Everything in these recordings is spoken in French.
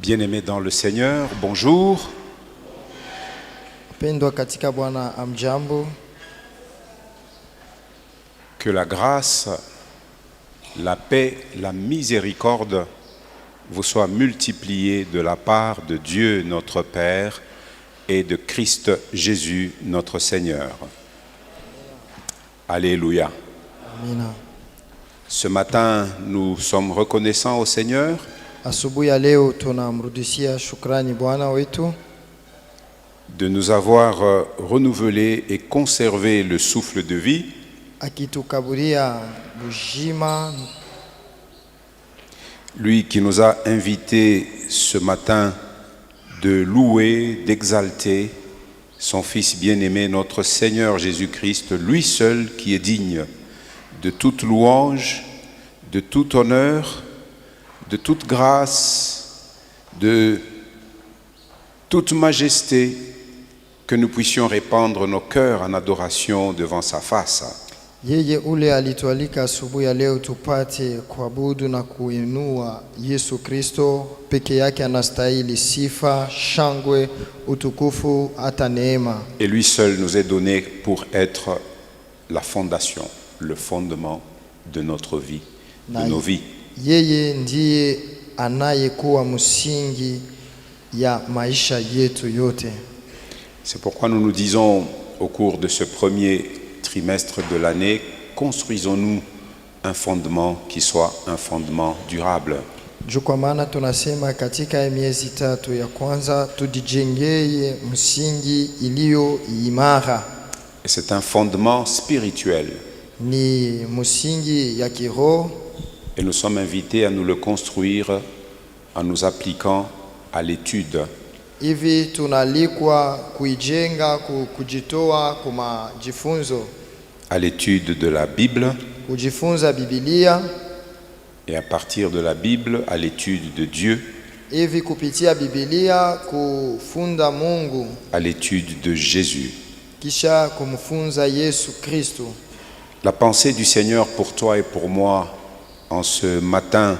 Bien-aimés dans le Seigneur, bonjour. Pendwa katika Bwana, amjambo. Que la grâce, la paix, la miséricorde vous soient multipliées de la part de Dieu notre Père et de Christ Jésus notre Seigneur. Alléluia. Amina. Ce matin, nous sommes reconnaissants au Seigneur Asubuhi ya leo tunamrudishia shukrani Bwana wetu de nous avoir renouvelé et conservé le souffle de vie, akitukaburia bujima, lui qui nous a invités ce matin de louer, d'exalter son Fils bien-aimé, notre Seigneur Jésus-Christ, lui seul qui est digne de toute louange, de tout honneur, de toute grâce, de toute majesté, que nous puissions répandre nos cœurs en adoration devant sa face. yeye ule alitualika asubuhi ya leo tupate kuabudu na kuinua Yesu Kristo. Peke yake anastahili sifa, shangwe, utukufu hata neema. Et lui seul nous est donné pour être la fondation, le fondement de notre vie, de nos vies. Yeye ndiye anayekuwa msingi ya maisha yetu yote. C'est pourquoi nous nous disons au cours de ce premier trimestre de l'année, construisons-nous un fondement qui soit un fondement durable. Kwa maana tunasema katika miezi tatu ya kwanza tujijengee msingi iliyo imara. Et c'est un fondement spirituel. Ni msingi ya kiroho. Et nous sommes invités à nous le construire en nous appliquant à l'étude. Hivi tunalikwa kuijenga, kujitoa kwa majifunzo, À l'étude de la Bible. kujifunza Biblia. Et à partir de la Bible, à l'étude de Dieu. Hivi kupitia Biblia kufunda Mungu. À l'étude de Jésus. Kisha kumfunza Yesu Kristo. La pensée du Seigneur pour toi et pour moi en ce matin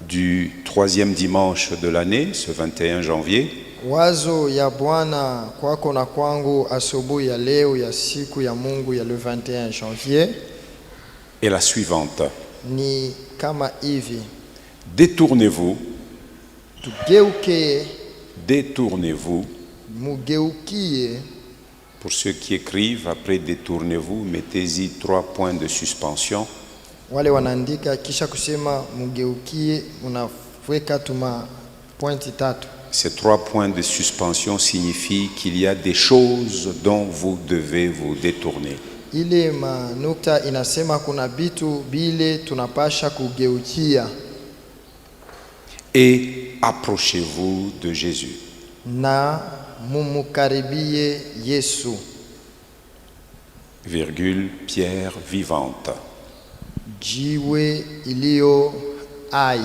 du 3e dimanche de l'année, ce 21 janvier, Wazo ya Bwana kwako na kwangu asubuhi ya leo ya siku ya Mungu ya le 21 janvier est la suivante. ni kama hivi: Détournez-vous, tugeuke, détournez-vous. mugeukie. Pour ceux qui écrivent, après détournez-vous, mettez-y 3 points de suspension. Wale wanaandika kisha kusema mugeukie, unaweka tuma pointi tatu. Ces 3 points de suspension signifient qu'il y a des choses dont vous devez vous détourner. Ile manukta inasema kuna bitu bile tunapasha kugeukia. Et approchez-vous de Jésus. Na mumukaribie Yesu. Virgule, pierre vivante. Jiwe iliyo hai.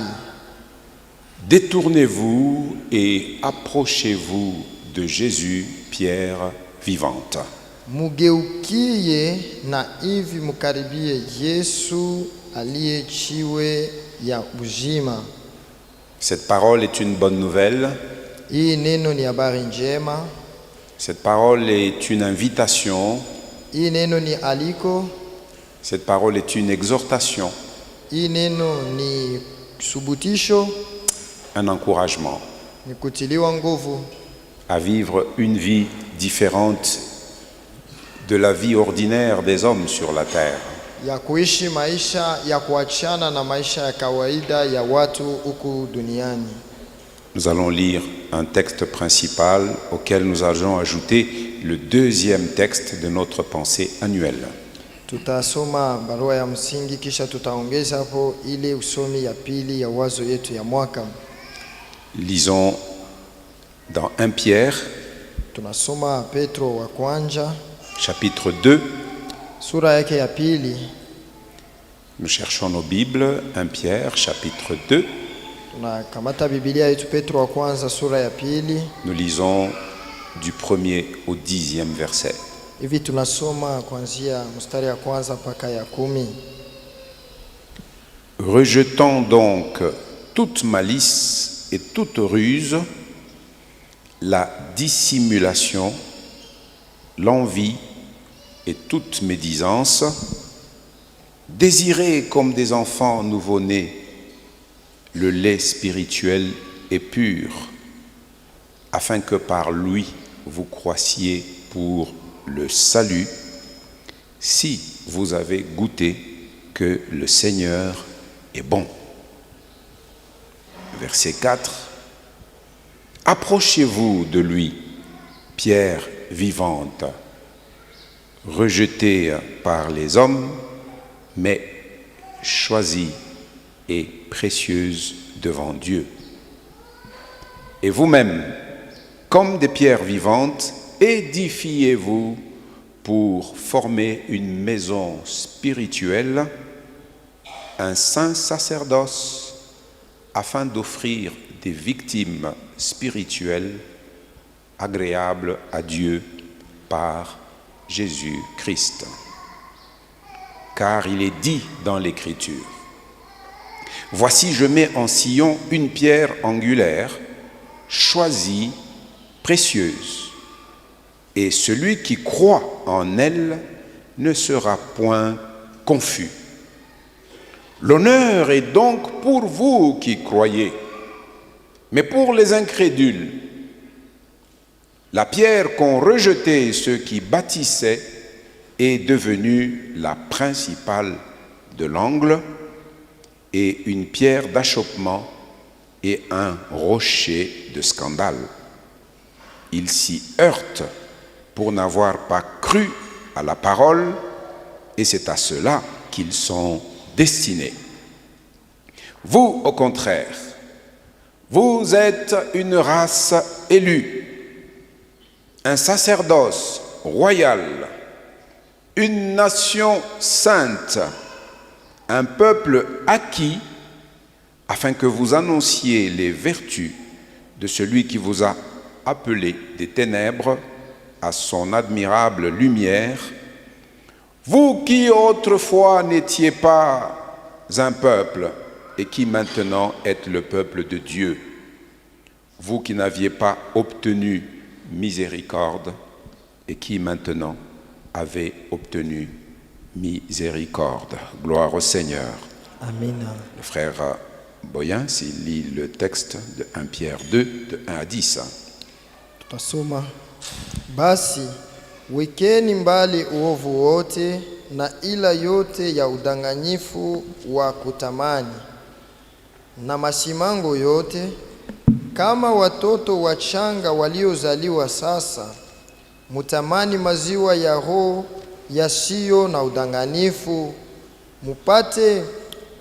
Détournez-vous et approchez-vous de Jésus, pierre vivante. Mugeukie na hivi mukaribie Yesu aliye jiwe ya uzima. Cette parole est une bonne nouvelle. Hii neno ni habari njema. Cette parole est une invitation. Hii neno ni aliko. Cette parole est une exhortation. Hii neno ni subutisho. Un encouragement Ni kutiliwa nguvu à vivre une vie différente de la vie ordinaire des hommes sur la terre. ya kuishi maisha ya kuachana na maisha ya kawaida ya watu huku duniani. Nous allons lire un texte principal auquel nous allons ajouter le 2e texte de notre pensée annuelle. Tutasoma barua ya msingi kisha tutaongeza hapo ile usomi ya pili ya wazo yetu ya mwaka. Lisons dans 1 Pierre, Tunasoma Petro wa kwanza chapitre 2. sura yake ya pili. Nous cherchons nos Bibles, 1 Pierre, chapitre 2. Tunakamata Biblia yetu Petro wa kwanza sura ya pili. Nous lisons du 1er au 10e verset. Hivi tunasoma kuanzia mstari ya kwanza mpaka ya 10. Rejetant donc toute malice et toute ruse, la dissimulation, l'envie et toute médisance, désirez comme des enfants nouveau-nés le lait spirituel et pur, afin que par lui vous croissiez pour le salut, si vous avez goûté que le Seigneur est bon. Verset 4. Approchez-vous de lui, pierre vivante, rejetée par les hommes, mais choisie et précieuse devant Dieu. Et vous-même, comme des pierres vivantes, édifiez-vous pour former une maison spirituelle, un saint sacerdoce, afin d'offrir des victimes spirituelles agréables à Dieu par Jésus-Christ. Car il est dit dans l'Écriture, « Voici, je mets en Sion une pierre angulaire, choisie, précieuse, et celui qui croit en elle ne sera point confus. L'honneur est donc pour vous qui croyez, mais pour les incrédules, la pierre qu'ont rejetée ceux qui bâtissaient est devenue la principale de l'angle et une pierre d'achoppement et un rocher de scandale. Ils s'y heurtent pour n'avoir pas cru à la parole, et c'est à cela qu'ils sont destinés. Vous, au contraire, vous êtes une race élue, un sacerdoce royal, une nation sainte, un peuple acquis, afin que vous annonciez les vertus de celui qui vous a appelé des ténèbres à son admirable lumière, vous qui autrefois n'étiez pas un peuple et qui maintenant êtes le peuple de Dieu, vous qui n'aviez pas obtenu miséricorde et qui maintenant avez obtenu miséricorde. Gloire au Seigneur. Amen. Le frère Boyen, s'il lit le texte de 1 Pierre 2, de 1 à 10. Tutasoma, basi wekeni mbali uovu wote na ila yote ya udanganyifu wa kutamani na masimango yote, kama watoto wachanga waliozaliwa sasa, mutamani maziwa ya roho yasiyo na udanganyifu, mupate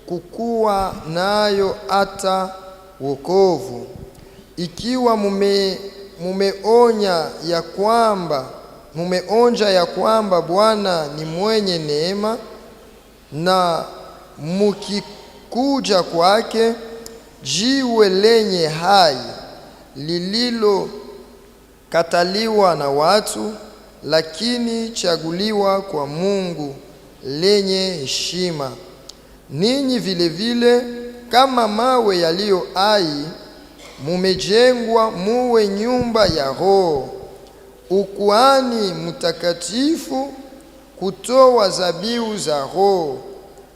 kukua nayo hata wokovu, ikiwa mumeonja ya kwamba Bwana ni mwenye neema, na mukikuja kwake, jiwe lenye hai lililokataliwa na watu, lakini chaguliwa kwa Mungu, lenye heshima. Ninyi vile vile kama mawe yaliyo hai, mumejengwa muwe nyumba ya roho, ukuhani mtakatifu, kutoa zabihu za roho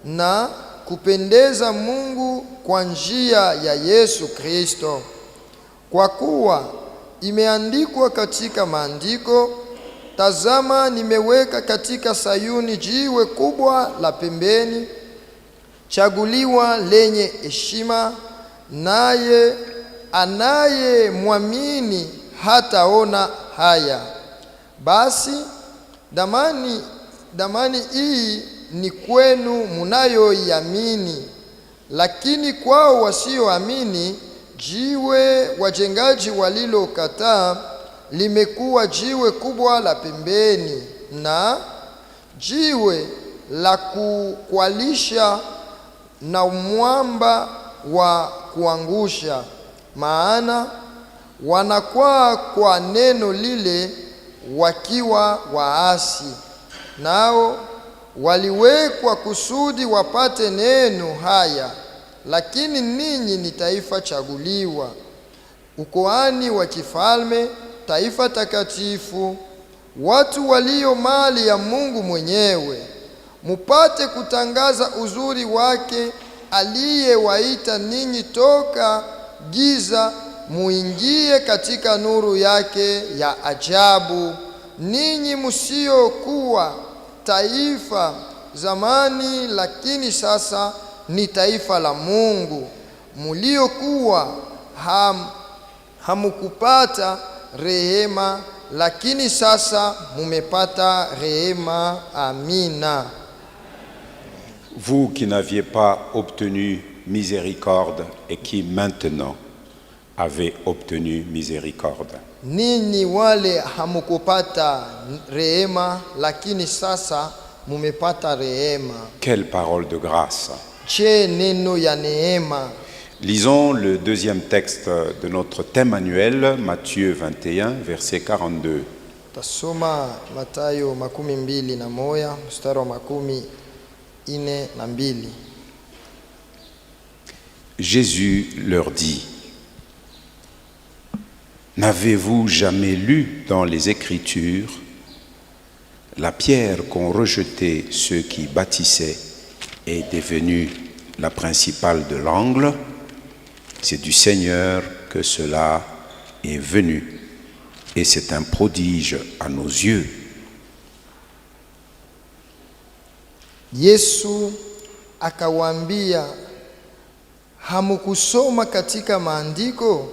na kupendeza Mungu kwa njia ya Yesu Kristo. Kwa kuwa imeandikwa katika maandiko, tazama, nimeweka katika Sayuni jiwe kubwa la pembeni, chaguliwa lenye heshima, naye anayemwamini hataona haya. Basi damani hii ni kwenu munayoiamini, lakini kwao wasioamini, jiwe wajengaji walilokataa limekuwa jiwe kubwa la pembeni, na jiwe la kukwalisha na mwamba wa kuangusha. Maana wanakwaa kwa neno lile wakiwa waasi, nao waliwekwa kusudi wapate neno haya. Lakini ninyi ni taifa chaguliwa, ukoani wa kifalme, taifa takatifu, watu walio mali ya Mungu mwenyewe, mupate kutangaza uzuri wake aliyewaita ninyi toka giza muingie katika nuru yake ya ajabu. Ninyi msiokuwa taifa zamani, lakini sasa ni taifa la Mungu. Muliokuwa hamukupata rehema, lakini sasa mumepata rehema. Amina. Vous qui n'aviez pas obtenu miséricorde et qui maintenant avez obtenu miséricorde. Ninyi wale hamukupata rehema, lakini sasa mumepata rehema. Quelle parole de grâce! Je neno ya neema. Lisons le deuxième texte de notre thème annuel, Matthieu 21, verset 42. Tasoma Mathayo 21 mstari wa 42. Jésus leur dit: N'avez-vous jamais lu dans les Écritures la pierre qu'ont rejetée ceux qui bâtissaient est devenue la principale de l'angle? C'est du Seigneur que cela est venu, et c'est un prodige à nos yeux. Yesu akawaambia, hamukusoma katika maandiko?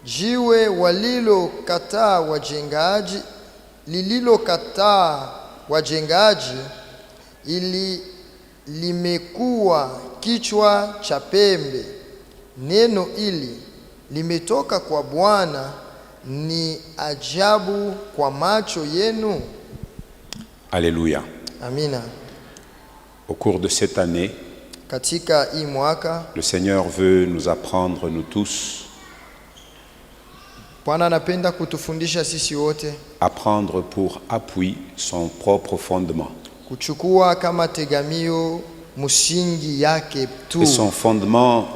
Jiwe walilokataa wajengaji ili limekuwa kichwa cha pembe. Neno ili limetoka kwa Bwana, ni ajabu kwa macho yenu. Alléluia. Amina. Au cours de cette année, katika hii mwaka, le Seigneur veut nous apprendre, nous tous, Bwana anapenda kutufundisha sisi wote, apprendre pour appui son propre fondement. Kuchukua kama tegamio msingi yake tu. Et son fondement,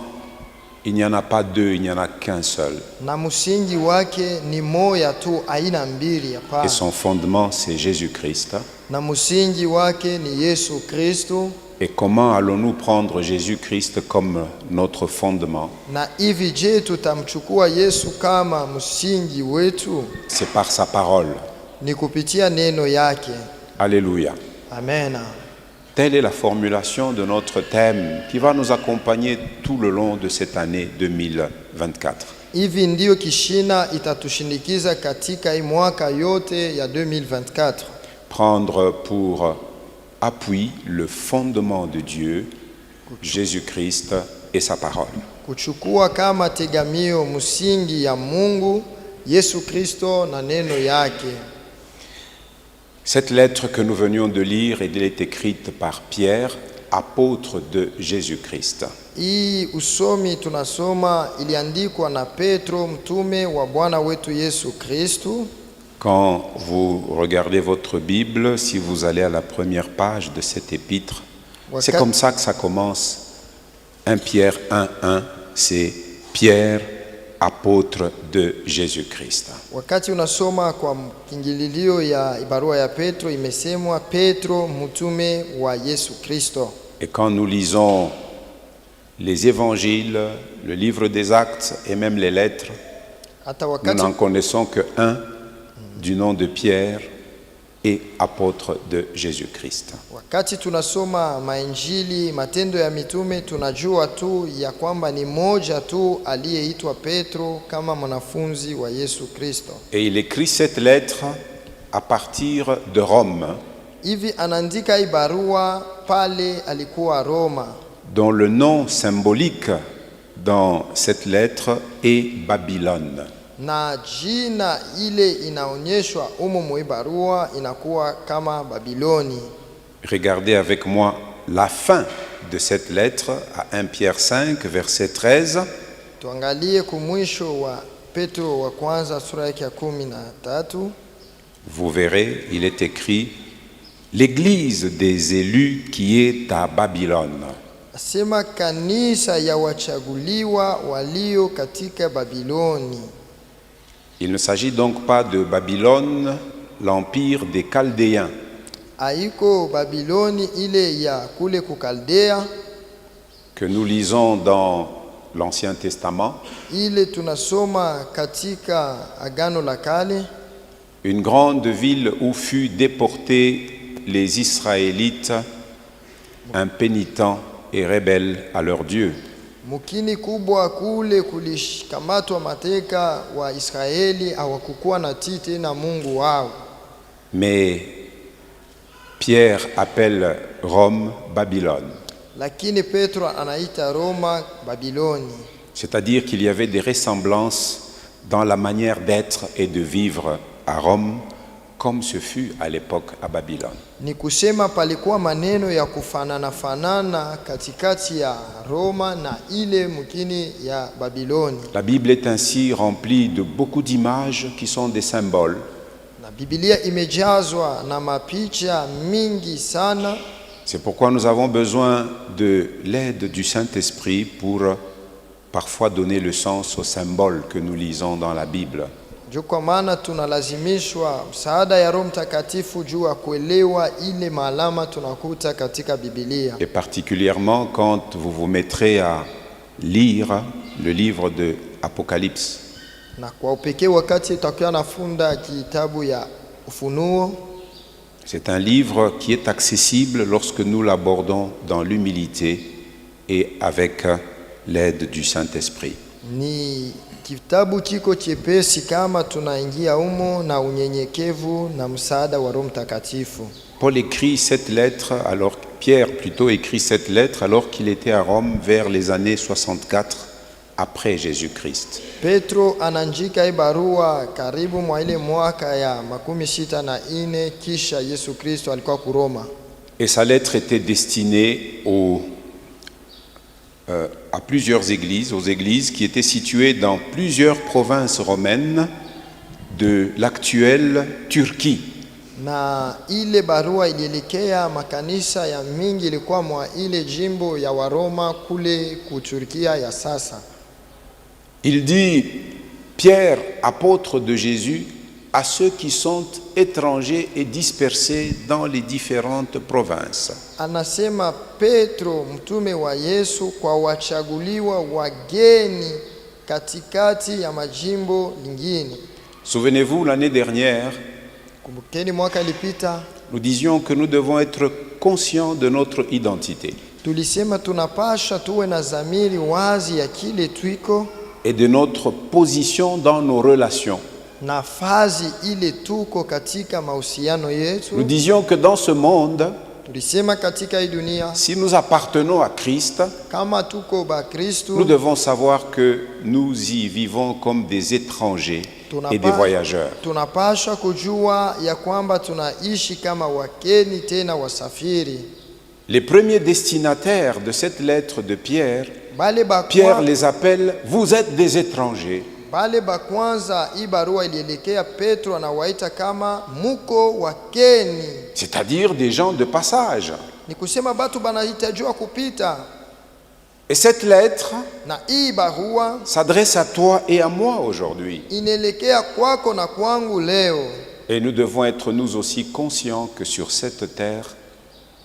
il n'y en a pas deux, il n'y en a qu'un seul. Na msingi wake ni moja tu, aina mbili hapana. Et son fondement, c'est Jésus-Christ. Na msingi wake ni Yesu Kristo. Et comment allons-nous prendre Jésus-Christ comme notre fondement? Na hivi je tutamchukua Yesu kama msingi wetu? C'est par sa parole. Ni kupitia neno yake. Alléluia. Amen. Telle est la formulation de notre thème qui va nous accompagner tout le long de cette année 2024. Hivi ndio kishina itatushindikiza katika hii mwaka yote ya 2024. Prendre pour appui le fondement de Dieu, Jésus-Christ et sa parole. Kuchukua kama tegamio msingi ya Mungu, Yesu Kristo na neno yake. Cette lettre que nous venions de lire, elle est écrite par Pierre, apôtre de Jésus-Christ. Hii usomi tunasoma iliandikwa na Petro, mtume wa Bwana wetu Yesu Kristo. Quand vous regardez votre Bible, si vous allez à la première page de cet épître, c'est comme ça que ça commence. 1 Pierre 1:1, c'est Pierre, apôtre de Jésus-Christ. Wakati unasoma kwa kingililio ya barua ya Petro, imesemwa Petro, mtume wa Yesu Kristo. Et quand nous lisons les évangiles, le livre des actes et même les lettres, nous n'en connaissons que un du nom de Pierre et apôtre de Jésus-Christ. Wakati tunasoma mainjili, matendo ya mitume, tunajua tu ya kwamba ni moja tu aliyeitwa Petro kama mwanafunzi wa Yesu Kristo. Et il écrit cette lettre à partir de Rome. Hivi anaandika hii barua pale alikuwa Roma. Dont le nom symbolique dans cette lettre est Babylone. Na jina ile inaonyeshwa umo mwa barua inakuwa kama Babiloni. Regardez avec moi la fin de cette lettre à 1 Pierre 5 verset 13. Tuangalie kumwisho wa Petro wa kwanza sura yake ya 13. vous verrez, il est écrit « L'église des élus qui est à Babylone ». Asema kanisa ya wachaguliwa walio katika Babiloni. Il ne s'agit donc pas de Babylone, l'empire des Chaldéens, Haiko Babiloni ile ya kule kukaldea, que nous lisons dans l'Ancien Testament, ile tunasoma katika Agano la Kale, une grande ville où fut déportés les Israélites impénitents et rebelles à leur Dieu. mukini kubwa kule kulishikamatwa mateka wa Israeli, hawakukuwa na tii tena Mungu wao. Mais Pierre appelle Rome Babylone. Lakini Petro anaita Roma Babiloni. C'est-à-dire qu'il y avait des ressemblances dans la manière d'être et de vivre à Rome, comme ce fut à l'époque à Babylone. Ni kusema palikuwa maneno ya kufanana fanana katikati ya Roma na ile mukini ya Babiloni. La Bible est ainsi remplie de beaucoup d'images qui sont des symboles. Na Biblia imejazwa na mapicha mingi sana. C'est pourquoi nous avons besoin de l'aide du Saint-Esprit pour parfois donner le sens aux symboles que nous lisons dans la Bible. Juu kwa maana tunalazimishwa msaada ya Roho Mtakatifu juu ya kuelewa ile maalama tunakuta katika Biblia. Et particulièrement quand vous vous mettrez à lire le livre de Apocalypse. Na kwa upekee wakati utakuwa nafunda kitabu ya Ufunuo. C'est un livre qui est accessible lorsque nous l'abordons dans l'humilité et avec l'aide du Saint-Esprit. Ni kitabu kiko chepesi kama tunaingia humo na unyenyekevu na msaada wa Roho Mtakatifu. Paul écrit cette lettre, alors Pierre plutôt écrit cette lettre alors qu'il était à Rome vers les années 64 après Jésus-Christ. Petro anandika hii barua karibu mwa ile mwaka ya 64 kisha Yesu Kristo alikuwa ku Roma. Et sa lettre était destinée à plusieurs églises, aux églises qui étaient situées dans plusieurs provinces romaines de l'actuelle Turquie. Na ile barua ilielekea makanisa ya mingi ilikuwa mwa ile jimbo ya Waroma kule kuturkia ya sasa. Il dit, Pierre, apôtre de Jésus, à ceux qui sont étrangers et dispersés dans les différentes provinces. Anasema Petro mtume wa Yesu kwa wachaguliwa wageni katikati ya majimbo lingine. Souvenez-vous, l'année dernière, Kumbukeni mwaka ilipita nous disions que nous devons être conscients de notre identité tulisema tunapasha tuwe na dhamiri wazi ya kile twiko et de notre position dans nos relations. nafasi ile tuko katika mahusiano yetu. Nous disions que dans ce monde, Tulisema katika hii dunia si nous appartenons à Christ, kama tuko ba Kristo, nous devons savoir que nous y vivons comme des étrangers et des voyageurs. tunapasha kujua ya kwamba tunaishi kama wakeni tena wasafiri. Les premiers destinataires de cette lettre de Pierre, Bale ba Pierre les appelle « Vous êtes des étrangers ». Bale ba kwanza hii barua ilielekea Petro anawaita kama muko wakeni. C'est-à-dire des gens de passage. Ni kusema batu banahitajiwa kupita. Et cette lettre Na hii barua s'adresse à toi et à moi aujourd'hui. inaelekea kwako na kwangu leo. Et nous devons être nous aussi conscients que sur cette terre,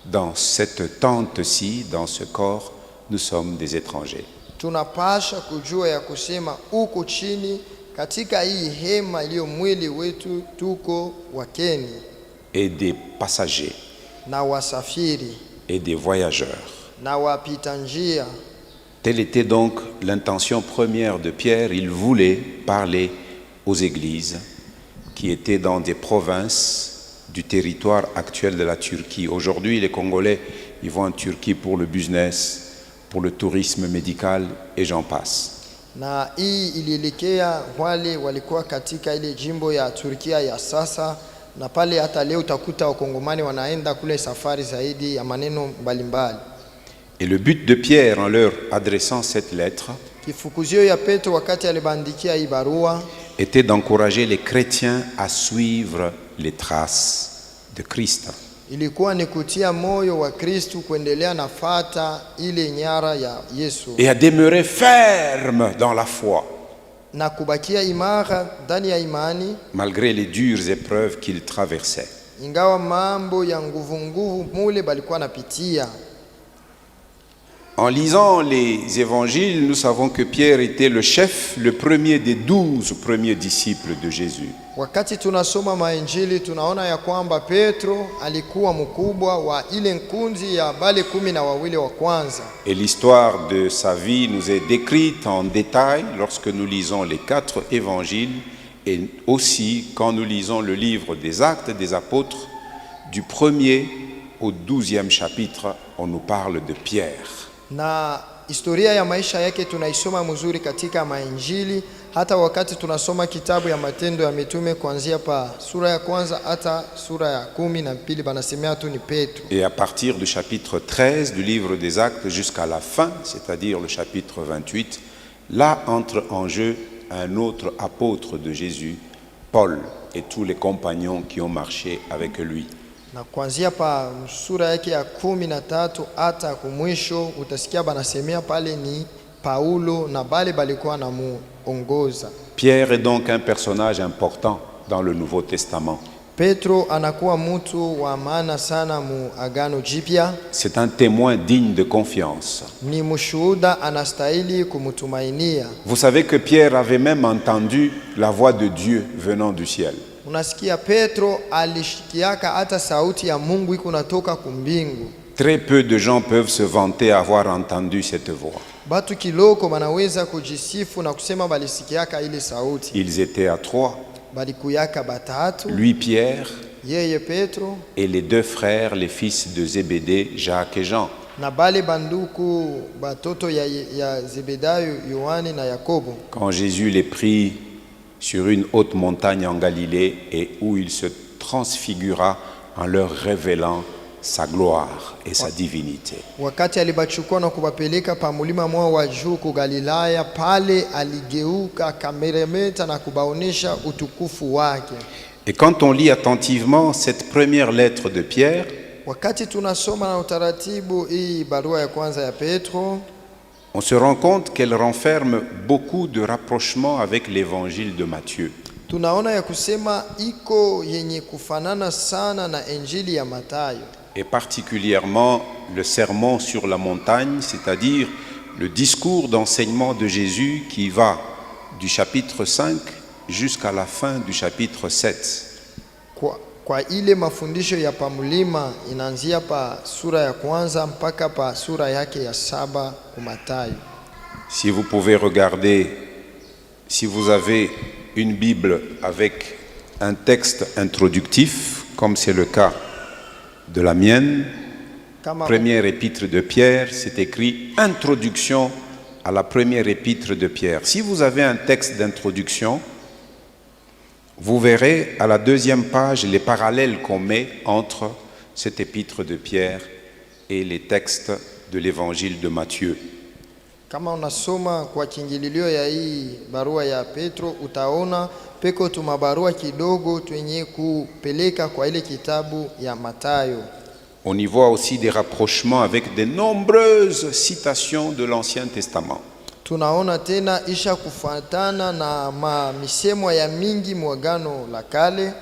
dans cette tente-ci, dans ce corps, nous sommes des étrangers. Tunapasha kujua ya kusema uko chini katika hii hema iliyo mwili wetu tuko wakeni Et des passagers na wasafiri et des voyageurs. na wapita njia. Telle était donc l'intention première de Pierre. Il voulait parler aux églises qui étaient dans des provinces du territoire actuel de la Turquie. Aujourd'hui, les Congolais, ils vont en Turquie pour le business, pour le tourisme médical et j'en passe. Na hii ilielekea wale walikuwa katika ile jimbo ya Turkia ya sasa, na pale hata leo utakuta wakongomani wanaenda kule safari zaidi ya maneno mbalimbali. Et le but de Pierre en leur adressant cette lettre Kifukuzio ya Petro wakati alibandikia hii barua était d'encourager les chrétiens à suivre les traces de Christ. ilikuwa ni kutia moyo wa Kristo kuendelea nafata ile nyara ya Yesu Et à demeurer ferme dans la foi, na kubakia imara ndani ya imani, malgré les dures épreuves qu'il traversait. ingawa mambo ya nguvu mule balikuwa napitia. En lisant les évangiles, nous savons que Pierre était le chef, le premier des 12 premiers disciples de Jésus. Wakati tunasoma mainjili tunaona ya kwamba Petro alikuwa mkubwa wa ile nkunzi ya bale 12 wa kwanza. Et l'histoire de sa vie nous est décrite en détail lorsque nous lisons les 4 évangiles et aussi quand nous lisons le livre des Actes des Apôtres, du 1er au 12e chapitre, on nous parle de Pierre. Na historia ya maisha yake tunaisoma mzuri katika mainjili, hata wakati tunasoma kitabu ya Matendo ya Mitume kuanzia pa sura ya kwanza hata sura ya 12 banasemea tu ni Petro. Et à partir du chapitre 13 du livre des Actes jusqu'à la fin, c'est-à-dire le chapitre 28, là entre en jeu un autre apôtre de Jésus, Paul, et tous les compagnons qui ont marché avec lui. Na kuanzia pa sura yake ya 13 hata kumwisho utasikia banasemea pale ni Paulo na bale balikuwa na muongoza. Pierre est donc un personnage important dans le Nouveau Testament. Petro anakuwa mtu wa maana sana mu Agano Jipya. C'est un témoin digne de confiance. Ni mshuhuda anastahili kumtumainia. Vous savez que Pierre avait même entendu la voix de Dieu venant du ciel. Unasikia Petro alishikiaka hata sauti ya Mungu iko natoka kumbingu. Très peu de gens peuvent se vanter avoir entendu cette voix. Batu kiloko banaweza kujisifu na kusema balisikiaka ile sauti. Ils étaient à 3. Balikuyaka batatu. Lui, Pierre, yeye Petro, et les 2 frères, les fils de Zébédée, Jacques et Jean. Na bale banduku batoto ya Zebedayo, Yohane na Yakobo. Quand Jésus les prit sur une haute montagne en Galilée et où il se transfigura en leur révélant sa gloire et sa divinité. Wakati alibachukua na kubapeleka pa mulima mwa wa juu ku Galilaya, pale aligeuka kameremeta na kubaonesha utukufu wake. Et quand on lit attentivement cette première lettre de Pierre, wakati tunasoma na utaratibu hii barua ya kwanza ya Petro, on se rend compte qu'elle renferme beaucoup de rapprochements avec l'évangile de Matthieu. Tunaona ya kusema iko yenye kufanana sana na Injili ya Mathayo. Et particulièrement le sermon sur la montagne, c'est-à-dire le discours d'enseignement de Jésus qui va du chapitre 5 jusqu'à la fin du chapitre 7. Kwa ile mafundisho ya pamulima inaanzia pa sura ya kwanza mpaka pa sura yake ya 7 ku Mathayo. Si vous pouvez regarder, si vous avez une Bible avec un texte introductif, comme c'est le cas de la mienne, première épître de Pierre, c'est écrit introduction à la première épître de Pierre. Si vous avez un texte d'introduction, vous verrez à la 2e page les parallèles qu'on met entre cette épître de Pierre et les textes de l'évangile de Matthieu. Kama unasoma kwa kingililio ya hii barua ya Petro, utaona peko tumabarua kidogo twenye kupeleka kwa ile kitabu ya Mathayo. On y voit aussi des rapprochements avec de nombreuses citations de l'Ancien Testament. Tunaona tena isha kufuatana na misemo ya mingi mwagano la kale.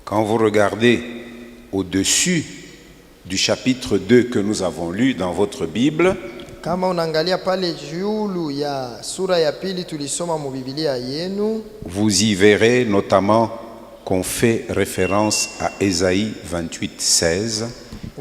Quand vous regardez au-dessus du chapitre 2 que nous avons lu dans votre Bible, kama unaangalia pale juu ya sura ya pili tulisoma mu Biblia yenu, vous y verrez notamment qu'on fait référence à Ésaïe 28:16,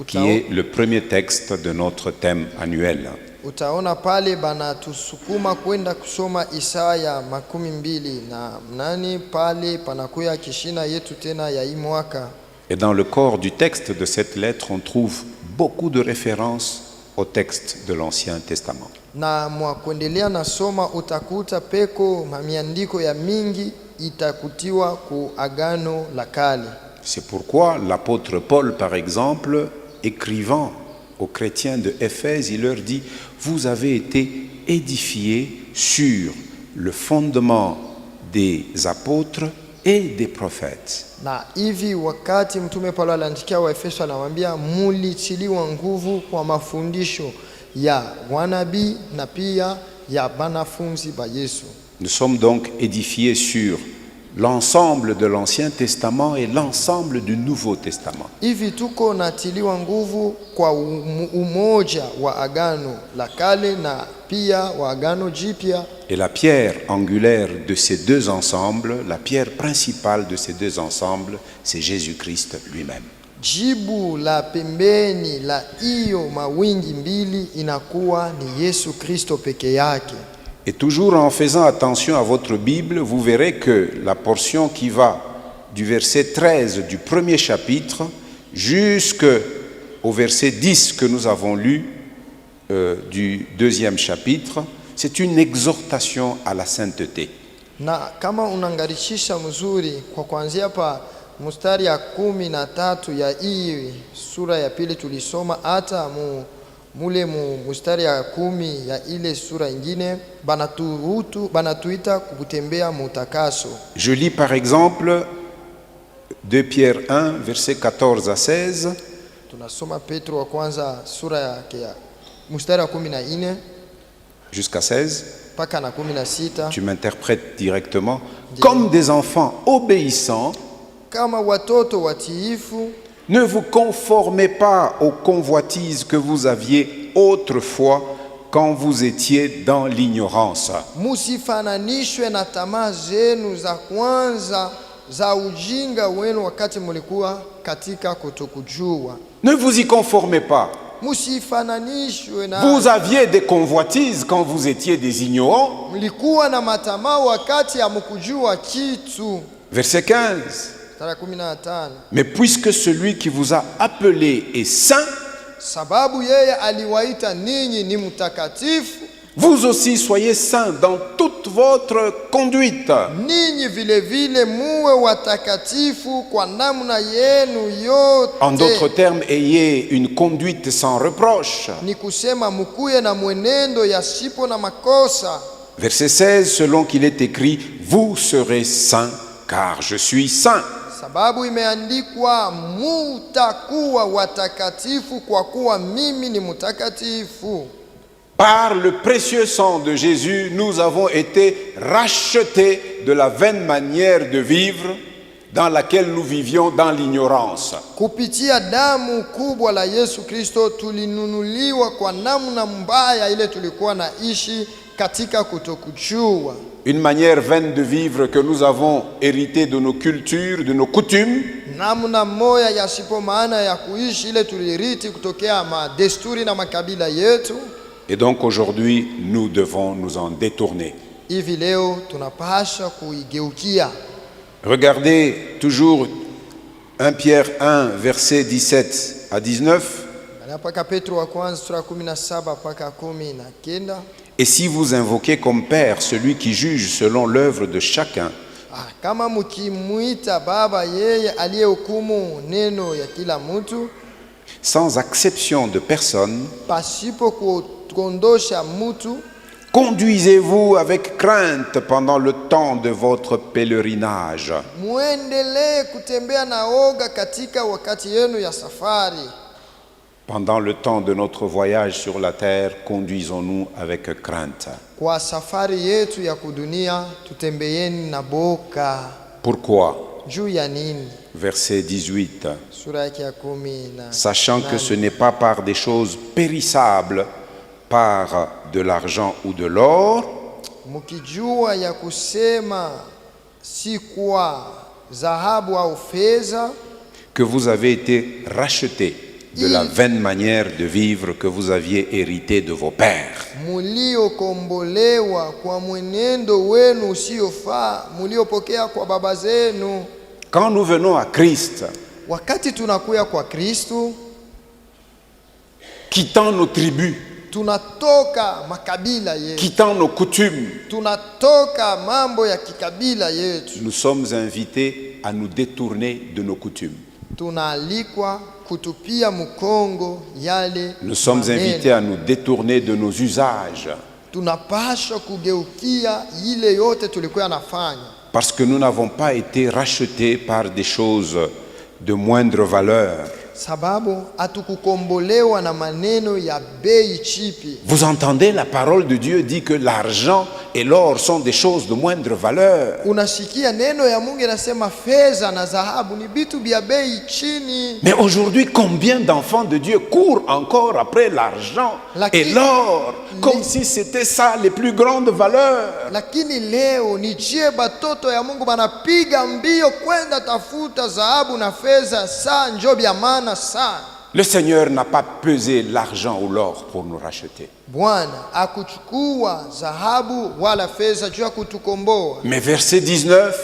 qui est le premier texte de notre thème annuel. Utaona pale banatusukuma kwenda kusoma Isaya 28 pale panakuya kishina yetu tena ya hii mwaka. Et dans le corps du texte de cette lettre, on trouve beaucoup de références au texte de l'Ancien Testament. Na mwa kuendelea na soma utakuta peko mamiandiko ya mingi itakutiwa ku agano la kale. C'est pourquoi l'apôtre Paul, par exemple, écrivant aux chrétiens de Éphèse, il leur dit: vous avez été édifiés sur le fondement des apôtres et des prophètes. Na hivi wakati mtume Paulo aliandikia Waefeso anawaambia mulitiliwa nguvu kwa mafundisho ya wanabii na pia ya banafunzi ba Yesu. Nous sommes donc édifiés sur l'ensemble de l'Ancien Testament et l'ensemble du Nouveau Testament. Hivi tuko natiliwa nguvu kwa umoja wa agano la kale na pia wa agano jipya. Et la pierre angulaire de ces deux ensembles, la pierre principale de ces deux ensembles, c'est Jésus-Christ lui-même. Jibu la pembeni la hiyo mawingi mbili inakuwa ni Yesu Kristo peke yake. Et toujours en faisant attention à votre Bible, vous verrez que la portion qui va du verset 13 du premier chapitre jusqu'au verset 10 que nous avons lu du deuxième chapitre, c'est une exhortation à la sainteté. Na kama unangarishisha mzuri kwa kuanzia pa mstari ya 13 ya hii sura ya pili tulisoma hata mule mstari ya 10 ya ile sura ingine banatuita kutembea mutakaso. Je lis par exemple 2 Pierre 1 verset 14 à 16. Tunasoma Petro wa kwanza sura ya mstari ya 14 jusqu'à 16. paka na 16. Tu m'interprètes directement. Comme des enfants obéissants, kama watoto watiifu, ne vous conformez pas aux convoitises que vous aviez autrefois quand vous étiez dans l'ignorance. Musifananishwe na tamaa zenu za kwanza za ujinga wenu wakati mulikuwa katika kutokujua. Ne vous y conformez pas. Musifananishwe na. Vous aviez des convoitises quand vous étiez des ignorants. Mlikuwa na matamaa wakati hamkujua kitu. Verset 15. Mais puisque celui qui vous a appelé est saint, sababu yeye aliwaita ninyi ni mtakatifu, vous aussi soyez saints dans toute votre conduite. Ninyi vile vile muwe watakatifu kwa namna yenu yote. En d'autres termes, ayez une conduite sans reproche. Ni kusema mkuye na mwenendo yasipo na makosa. Verset 16, selon qu'il est écrit, vous serez saints car je suis saint. Sababu imeandikwa mutakuwa watakatifu kwa kuwa mimi ni mutakatifu. Par le précieux sang de Jésus, nous avons été rachetés de la vaine manière de vivre dans laquelle nous vivions dans l'ignorance. Kupitia damu kubwa la Yesu Kristo tulinunuliwa kwa namna mbaya ile tulikuwa naishi katika kutokujua. Une manière vaine de vivre que nous avons hérité de nos cultures, de nos coutumes. Namna moya yasipo maana ya kuishi ile tuliriti kutokea madesturi na makabila yetu. Et donc aujourd'hui, nous devons nous en détourner. Hivi leo tunapaswa kuigeukia. Regardez toujours 1 Pierre 1 verset 17 à 19. Petro wa kwanza sura 17 mpaka 19. Et si vous invoquez comme Père celui qui juge selon l'œuvre de chacun, kama mkimuita baba yeye aliyehukumu neno ya kila mtu, sans acception de personne, pasipo kuondosha mtu, conduisez-vous avec crainte pendant le temps de votre pèlerinage. Muendelee kutembea na oga katika wakati yenu ya safari. Pendant le temps de notre voyage sur la terre, conduisons-nous avec crainte. Kwa safari yetu ya kudunia tutembeeni na boka. Pourquoi? Juu ya nini? Verset 18. Sura ya 10. Sachant que ce n'est pas par des choses périssables, par de l'argent ou de l'or, mukijua ya kusema si kwa dhahabu au fedha, que vous avez été rachetés de la vaine manière de vivre que vous aviez hérité de vos pères. Muliokombolewa kwa mwenendo wenu usiofaa muliopokea kwa baba zenu. Quand nous venons à Christ, wakati tunakuya kwa Kristo, quittant nos tribus, tunatoka makabila yetu, quittant nos coutumes, tunatoka mambo ya kikabila yetu, nous sommes invités à nous détourner de nos coutumes. Tunaalikwa kutupia mkongo yale. Nous sommes invités à nous détourner de nos usages. Tunapaswa kugeukia ile yote tulikuwa nafanya. Parce que nous n'avons pas été rachetés par des choses de moindre valeur. sababu hatukukombolewa na maneno ya bei chipi. Vous entendez, la parole de Dieu dit que l'argent et l'or sont des choses de moindre valeur. Unasikia neno ya Mungu inasema fedha na dhahabu ni vitu vya bei chini. Mais aujourd'hui, combien d'enfants de Dieu courent encore après l'argent et l'or, comme si c'était ça les plus grandes valeurs. Lakini leo ni je batoto ya Mungu banapiga mbio kwenda tafuta dhahabu na fedha saa njo vya maana sana. Le Seigneur n'a pas pesé l'argent ou l'or pour nous racheter. Bwana akuchukua dhahabu wala fedha juu ya kutukomboa. Mais verset 19,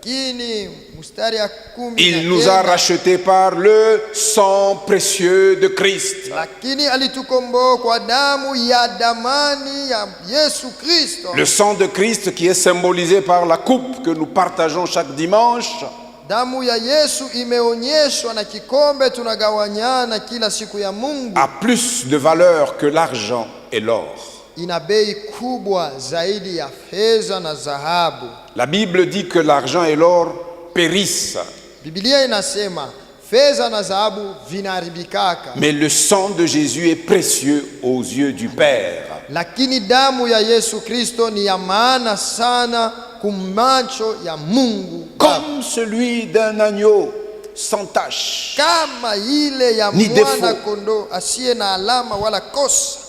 Kini mstari ya 10, il nous a rachetés par le sang précieux de Christ. lakini alitukomboa kwa damu ya damani ya Yesu Kristo. Le sang de Christ qui est symbolisé par la coupe que nous partageons chaque dimanche. Damu ya Yesu imeonyeshwa na kikombe tunagawanyana kila siku ya Mungu. A plus de valeur que l'argent et l'or. Ina bei kubwa zaidi ya fedha na dhahabu. La Bible dit que l'argent et l'or périssent. Biblia inasema fedha na dhahabu vinaharibikaka. Mais le sang de Jésus est précieux aux yeux du Père. Lakini damu ya Yesu Kristo ni ya maana sana kumacho ya Mungu. Comme celui d'un agneau sans tache. Kama ile ya Ni mwana défaut. kondoo asiye na alama wala kosa.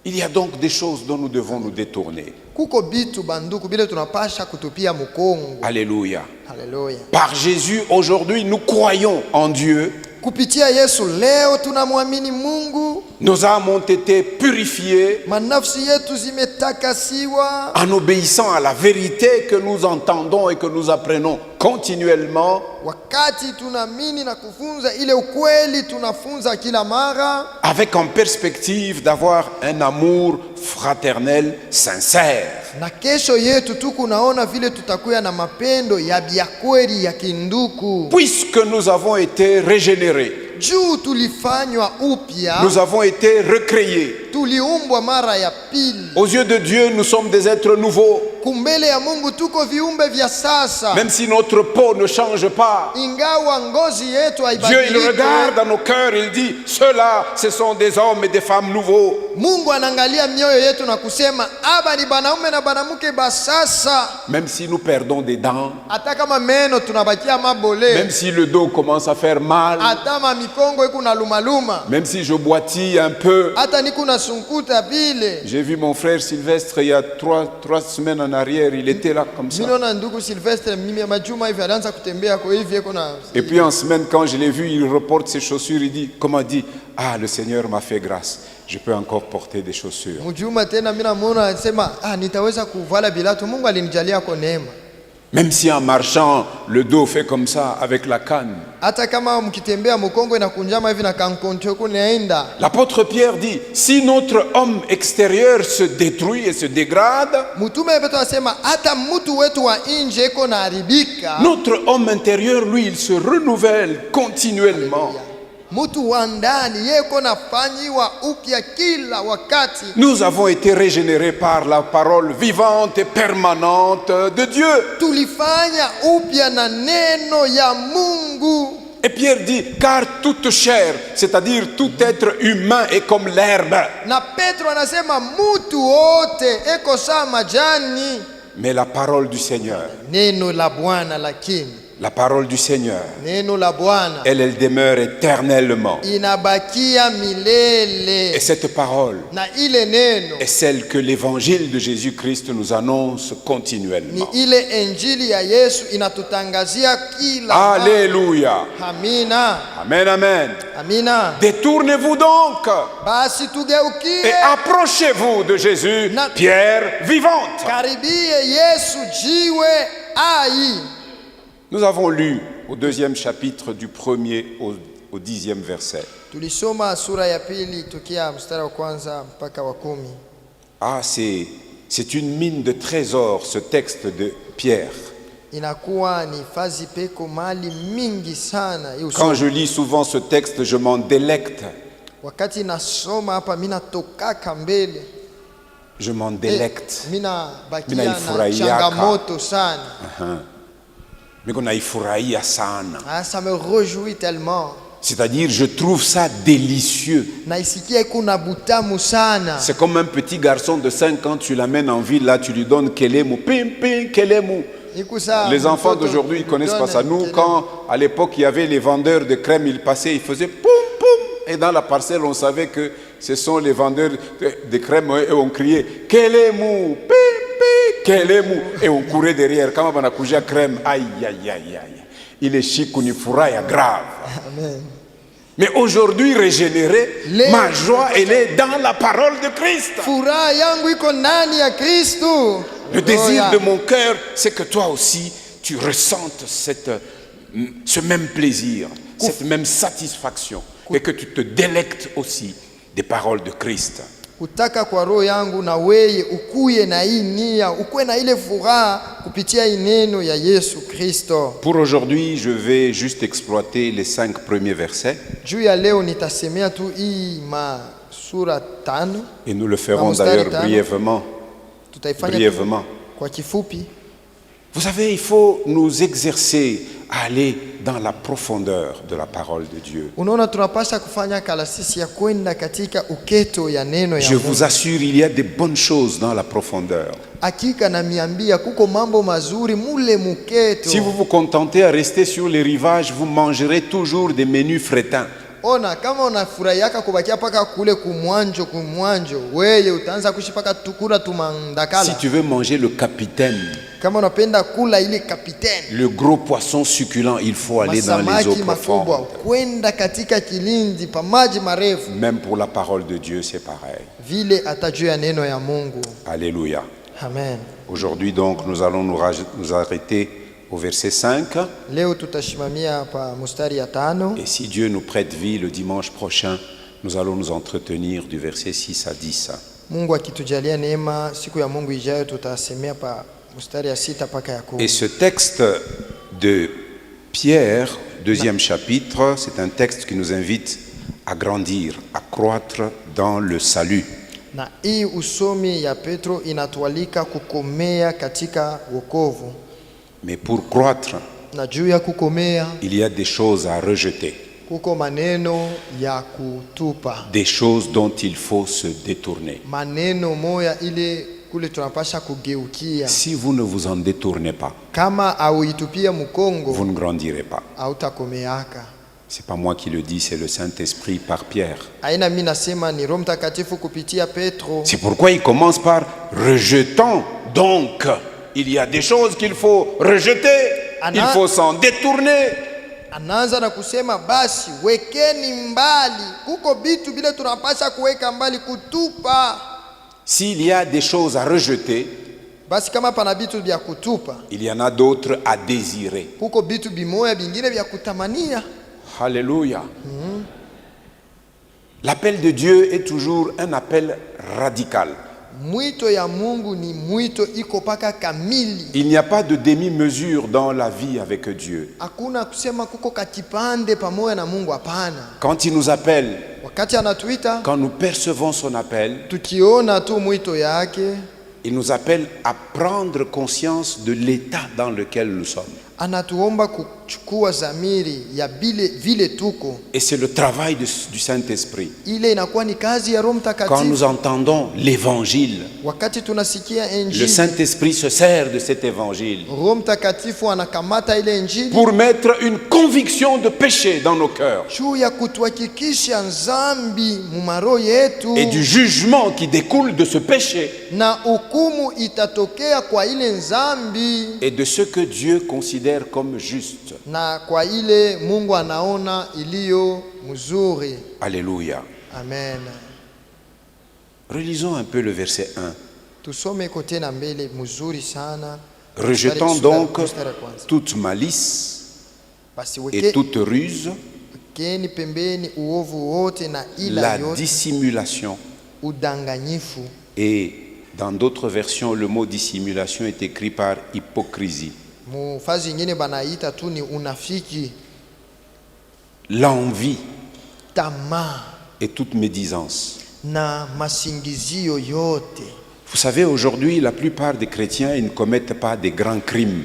Il y a donc des choses dont nous devons nous détourner. Kuko bitu banduku bile tunapasha kutupia mukongo. Alléluia. Haleluya. Par Jésus, aujourd'hui, nous croyons en Dieu. Kupitia Yesu leo tunamwamini Mungu. Nos âmes ont été purifiées Manafsi yetu zimetakasiwa en obéissant à la vérité que nous entendons et que nous apprenons continuellement, wakati tunaamini na kufunza ile ukweli tunafunza kila mara, avec en perspective d'avoir un amour fraternel sincère. na kesho yetu tuku naona vile tutakuwa na mapendo ya kweli ya kinduku. Puisque nous avons été régénérés, Juu tulifanywa upya, nous avons été recréés. tuliumbwa mara ya pili. Aux yeux de Dieu, nous sommes des êtres nouveaux. Kumbele ya Mungu tuko viumbe vya sasa. Même si notre peau ne change pas, Ingawa ngozi yetu Dieu, il haibadiliki, regarde dans nos cœurs, il dit, ceux-là, ce sont des hommes et des femmes nouveaux. Mungu anaangalia mioyo yetu na kusema aba ni banaume na banamuke ba sasa. Même si nous perdons des dents, Hata kama meno tunabakia mabole, même si le dos commence à faire mal, hata mikongo iko na luma, même si je boitille un peu. hata niko na sunkuta vile. J'ai vu mon frère Sylvestre il y a trois semaines en arrière, il était là comme ça. Mimi naona ndugu Sylvestre mimi majuma hivi alianza kutembea kwa hivi iko na. Et puis en semaine, quand je l'ai vu, il reporte ses chaussures, il dit, comment dit, ah, le Seigneur m'a fait grâce, je peux encore porter des chaussures. Mjuma tena mimi namuona anasema nitaweza kuvala bilatu, Mungu alinijalia kwa neema. Même si en marchant, le dos fait comme ça avec la canne. Hata kama mkitembea mkongo inakunjama hivi na kankonto kunaenda. L'apôtre Pierre dit, si notre homme extérieur se détruit et se dégrade, Mtume Petro anasema hata mtu wetu wa nje iko na haribika, notre homme intérieur, lui, il se renouvelle continuellement. mtu wa ndani yeko nafanyiwa upya kila wakati. Nous avons été régénérés par la parole vivante et permanente de Dieu. Tulifanya upya na neno ya Mungu. Et Pierre dit, car toute chair, c'est-à-dire tout être humain est comme l'herbe. Na Petro anasema mtu wote eko sawa majani. Mais la parole du Seigneur, Neno la Bwana lakini la parole du Seigneur, neno la Bwana elle demeure éternellement. inabakia milele. Et cette parole Na ile neno est celle que l'évangile de Jésus-Christ nous annonce ni continuellement. ile injili ya Yesu inatutangazia kila mara. Alléluia. Amina. Amen, amen. Amina. Détournez-vous donc Basi tugeukie, et approchez-vous de Jésus, pierre vivante. karibie Yesu jiwe ai. Nous avons lu au 2e chapitre du 1er au 10e verset. Tulisoma sura ya pili tukia mstari wa kwanza mpaka wa 10. Ah, c'est une mine de trésors, ce texte de Pierre. Inakuwa ni fazi peko mali mingi sana. Quand je lis souvent ce texte, je m'en délecte. Wakati nasoma hapa mimi natokaka mbele. je m'en délecte. Mina bakia Mina na ifurahiaka. changamoto sana. Miko naifurahia sana. Ça me réjouit tellement. C'est-à-dire, je trouve ça délicieux. Naisikia kuna butamu sana. C'est comme un petit garçon de 5 ans, tu l'amènes en ville, là, tu lui donnes kelemu, pim, pim, kelemu. Les enfants d'aujourd'hui, ils ne connaissent pas ça. Nous, quand à l'époque, il y avait les vendeurs de crème, ils passaient, ils faisaient poum, poum. Et dans la parcelle, on savait que ce sont les vendeurs de crème et on criait kelemu, pim, pim, kelemu. Et on courait derrière. Quand on a couché à crème, aïe, aïe, aïe, aïe. Il est chic, on y furaille grave. Amen. Mais aujourd'hui, régénéré, ma joie, elle est dans la parole de Christ. Furaha yangu iko ndani ya Kristo. Le désir de mon cœur, c'est que toi aussi, tu ressentes ce même plaisir, cette même satisfaction, et que tu te délectes aussi des paroles de Christ. Kutaka kwa roho yangu na weye ukuye na hii nia, ukuwe na ile furaha kupitia neno ya Yesu Kristo. Pour aujourd'hui, je vais juste exploiter les 5 premiers versets. Juu ya leo nitasemea tu hii sura 5. Et nous le ferons d'ailleurs brièvement. Brièvement. Kwa kifupi. Vous savez, il faut nous exercer à aller dans la profondeur de la parole de Dieu. Unaona tunapaswa kufanya kalasisi ya kwenda katika uketo ya neno ya Je vous assure, il y a des bonnes choses dans la profondeur. Hakika namiambia kuko mambo mazuri mule muketo. Si vous vous contentez à rester sur les rivages, vous mangerez toujours des menus frétins. Ona kama unafurahiaka kubakia paka kule kumwanjo weye utaanza kuishi paka tukura tumandakala. Si tu veux manger le capitaine, kama unapenda kula ile capitaine, le gros poisson succulent, il faut aller dans les eaux profondes. Kwenda katika kilindi pa maji marefu. Même pour la parole de Dieu, c'est pareil. Vile atajua neno ya Mungu. Alléluia. Amen. Aujourd'hui donc, nous allons nous arrêter au verset 5. Leo tutashimamia pa mstari ya 5. Et si Dieu nous prête vie le dimanche prochain, nous allons nous entretenir du verset 6 à 10. Mungu akitujalia neema, siku ya Mungu ijayo tutasemea pa mstari ya 6 paka ya 10. Et ce texte de Pierre, deuxième chapitre, c'est un texte qui nous invite à grandir, à croître dans le salut. Na hii usomi ya Petro inatualika kukomea katika wokovu. Mais pour croître, na juu ya kukomea, il y a des choses à rejeter. Kuko maneno ya kutupa. Des choses dont il faut se détourner. Maneno moya ile kule tunapasha kugeukia. Si vous ne vous en détournez pas, kama auitupia mkongo, vous ne grandirez pas. Hautakomeaka. C'est pas moi qui le dis, c'est le Saint-Esprit par Pierre. Aina mimi nasema ni Roho Mtakatifu kupitia Petro. C'est pourquoi il commence par rejetant donc. Il y a des choses qu'il faut rejeter, il faut s'en détourner. Anaanza na kusema basi wekeni mbali, kuko bitu bile tunapasha kuweka mbali kutupa. S'il y a des choses à rejeter, basi kama pana bitu vya kutupa, il y en a d'autres à désirer. Kuko bitu bimoya bingine vya kutamania. Alléluia. L'appel de Dieu est toujours un appel radical. Mwito ya Mungu ni mwito iko paka kamili. Il n'y a pas de demi-mesure dans la vie avec Dieu. Hakuna kusema kuko katipande pamoja na Mungu, hapana. Quand il nous appelle, wakati anatuita, quand nous percevons son appel, tukiona tu mwito yake, il nous appelle à prendre conscience de l'état dans lequel nous sommes. Anatuomba kuchukua zamiri ya vile tuko. Et c'est le travail du Saint-Esprit. Ile inakuwa ni kazi ya Roho Mtakatifu. Quand nous entendons l'évangile, wakati tunasikia injili, le Saint-Esprit se sert de cet évangile Roho Mtakatifu anakamata ile injili pour mettre une conviction de péché dans nos cœurs juu ya kutuhakikisha dhambi mu maroho yetu, et du jugement qui découle de ce péché na hukumu itatokea kwa ile dhambi et de ce que Dieu considère comme juste. Na kwa ile Mungu anaona iliyo mzuri. Alléluia. Amen. Relisons un peu le verset 1. Tusome kote na mbele mzuri sana. Rejetant donc toute malice et toute ruse, pembeni uovu wote na ila la yote, dissimulation. udanganyifu. Et dans d'autres versions, le mot dissimulation est écrit par hypocrisie. Mufazi nyingine banaita tu ni unafiki. L'envie, tamaa et toute médisance. Na masingizio yote. Vous savez, aujourd'hui, la plupart des chrétiens, ils ne commettent pas des grands crimes.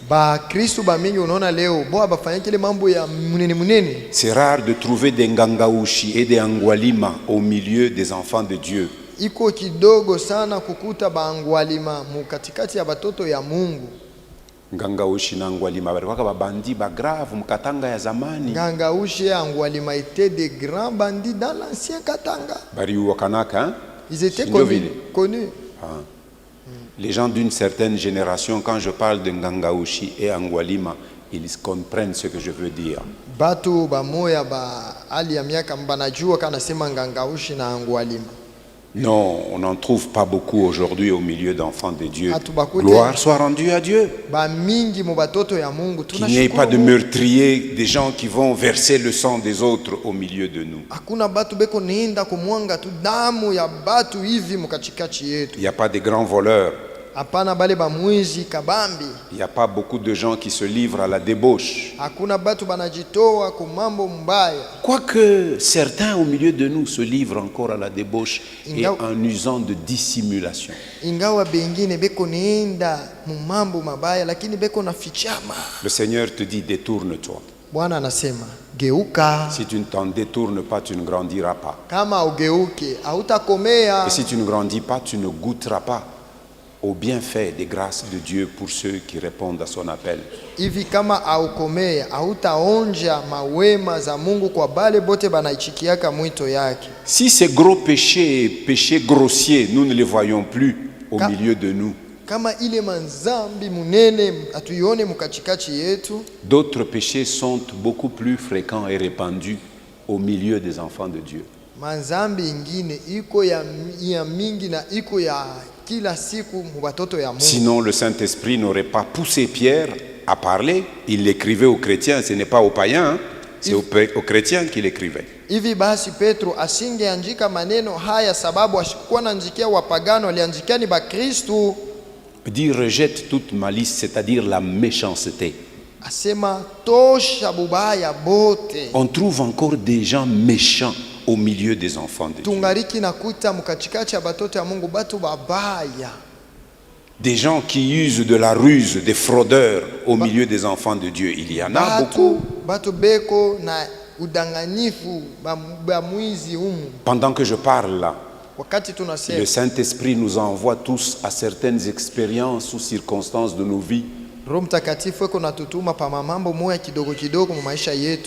Bakristo bamingi unaona leo bo abafanya kile mambo ya munene. C'est rare de trouver des ngangaushi et des angwalima au milieu des enfants de Dieu. Iko kidogo sana kukuta bangwalima mukatikati ya batoto ya Mungu. Ngangaushi na angwalima balikuwa babandi ba grave mkatanga ya zamani. Ngangaushi ya angwalima étaient des grands bandits dans l'ancien Katanga. Bari wakanaka, hein? Ils étaient connus. Ah. Les gens d'une certaine génération, quand je parle de Ngangaushi et Angwalima, ils comprennent ce que je veux dire. Batu bamoya ba ali ya miaka banajua kana sema Ngangaushi na Angwalima. Non, on n'en trouve pas beaucoup aujourd'hui au milieu d'enfants de Dieu. Gloire soit rendue à Dieu. Qu'il n'y ait pas de meurtriers, des gens qui vont verser le sang des autres au milieu de nous. Il n'y a pas de grands voleurs. Il n'y a pas beaucoup de gens qui se livrent à la débauche. Quoique certains au milieu de nous se livrent encore à la débauche et en usant de dissimulation. Le Seigneur te dit, détourne-toi. Si tu ne t'en détournes pas, tu ne grandiras pas. Et si tu ne grandis pas, tu ne goûteras pas au bienfait des grâces de Dieu pour ceux qui répondent à son appel. Si ces gros péchés, péchés grossiers, nous ne les voyons plus au milieu de nous, d'autres péchés sont beaucoup plus fréquents et répandus au milieu des enfants de Dieu. Sinon le Saint-Esprit n'aurait pas poussé Pierre à parler. Il l'écrivait aux chrétiens, ce n'est pas aux païens, hein? C'est aux chrétiens qu'il écrivait. Dit rejette toute malice, c'est-à-dire la méchanceté. On trouve encore des gens méchants au milieu des enfants de Dieu. Des gens qui usent de la ruse, des fraudeurs au milieu des enfants de Dieu. Il y en a beaucoup. Pendant que je parle là, le Saint-Esprit nous envoie tous à certaines expériences ou circonstances de nos vies où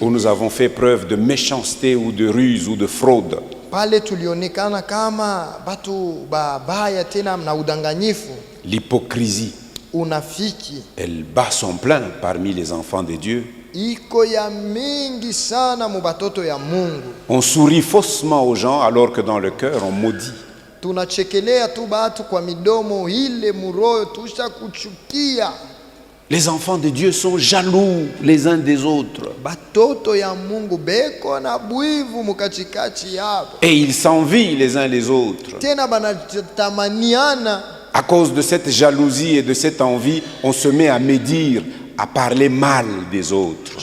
nous avons fait preuve de méchanceté ou de ruse ou de fraude. L'hypocrisie, elle bat son plein parmi les enfants de Dieu. On sourit faussement aux gens alors que dans le cœur on maudit. Les enfants de Dieu sont jaloux les uns des autres. Et ils s'envient les uns les autres. À cause de cette jalousie et de cette envie, on se met à médire, à parler mal des autres.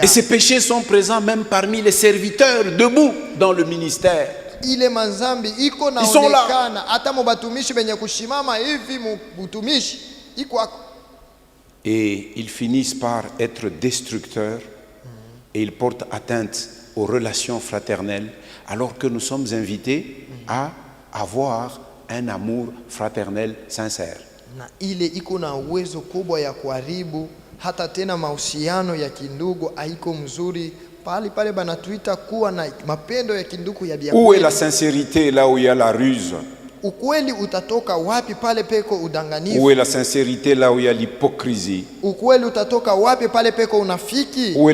Et ces péchés sont présents même parmi les serviteurs debout dans le ministère. Ils sont là. Et ils finissent par être destructeurs et ils portent atteinte aux relations fraternelles alors que nous sommes invités à avoir un amour fraternel sincère. Où est la sincérité là où il y a la ruse? Où est la sincérité là où il y a l'hypocrisie? Où est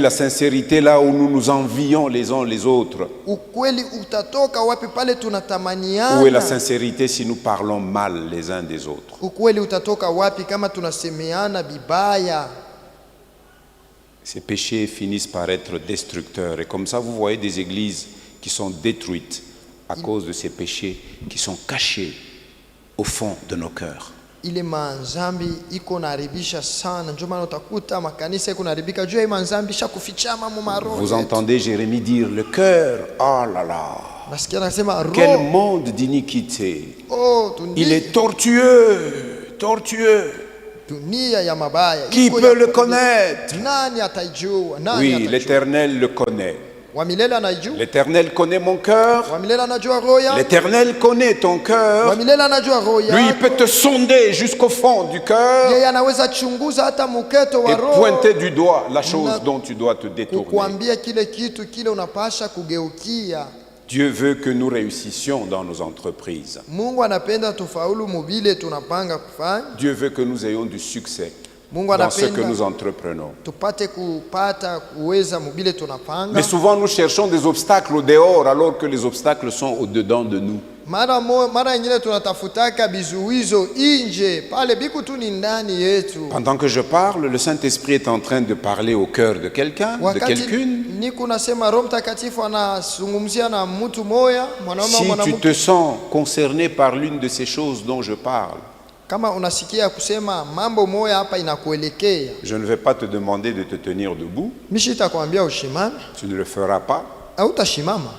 la sincérité là où nous nous envions les uns les autres? Où est la sincérité si nous parlons mal les uns des autres? Ces péchés finissent par être destructeurs. Et comme ça, vous voyez des églises qui sont détruites à cause de ces péchés qui sont cachés au fond de nos cœurs. ile manzambi iko naribisha sana, ndio maana utakuta makanisa iko naribika juu ya manzambi shakufichama mu maroho. Vous entendez Jérémie dire le cœur, oh là là, nasikia anasema quel roho, monde d'iniquité. Il dunia, est tortueux, tortueux. dunia ya mabaya. Qui iko peut ya le kuharibika. connaître? Nani ataijua? Nani Oui, ataijua? l'Éternel le connaît. Wa milele anaijua, L'Éternel connaît mon cœur. wa milele anajua roho yako, L'Éternel connaît ton wa cœur. milele anajua roho Lui, il peut yako. te sonder jusqu'au fond du cœur Yeye anaweza chunguza hata muketo wa et roho, pointer du doigt la chose dont tu dois te détourner. kukuambia kile kitu kile unapasha kugeukia. Dieu veut que nous réussissions dans nos entreprises. Mungu anapenda tufaulu mubile tunapanga kufanya. Dieu veut que nous ayons du succès Mungu dans ce que anapenda nous entreprenons. tupate kupata kuweza mubile tunapanga. Mais souvent, nous cherchons des obstacles au dehors alors que les obstacles sont au-dedans de nous. Mara nyingine tunatafutaka bizuizo inje, pale biku tu ni ndani yetu. Pendant que je parle, le Saint-Esprit est en train de parler au cœur de quelqu'un, de Wakati quelqu'une. niko nasema Roho Mtakatifu anazungumzia na mtu moya, mwanaume au Si tu mwanamke. te sens concerné par l'une de ces choses dont je parle, Kama unasikia kusema mambo moya hapa inakuelekea, je ne vais pas te demander de te tenir debout. mishi itakwambia ushimame Tu ne le feras pas. au utashimama,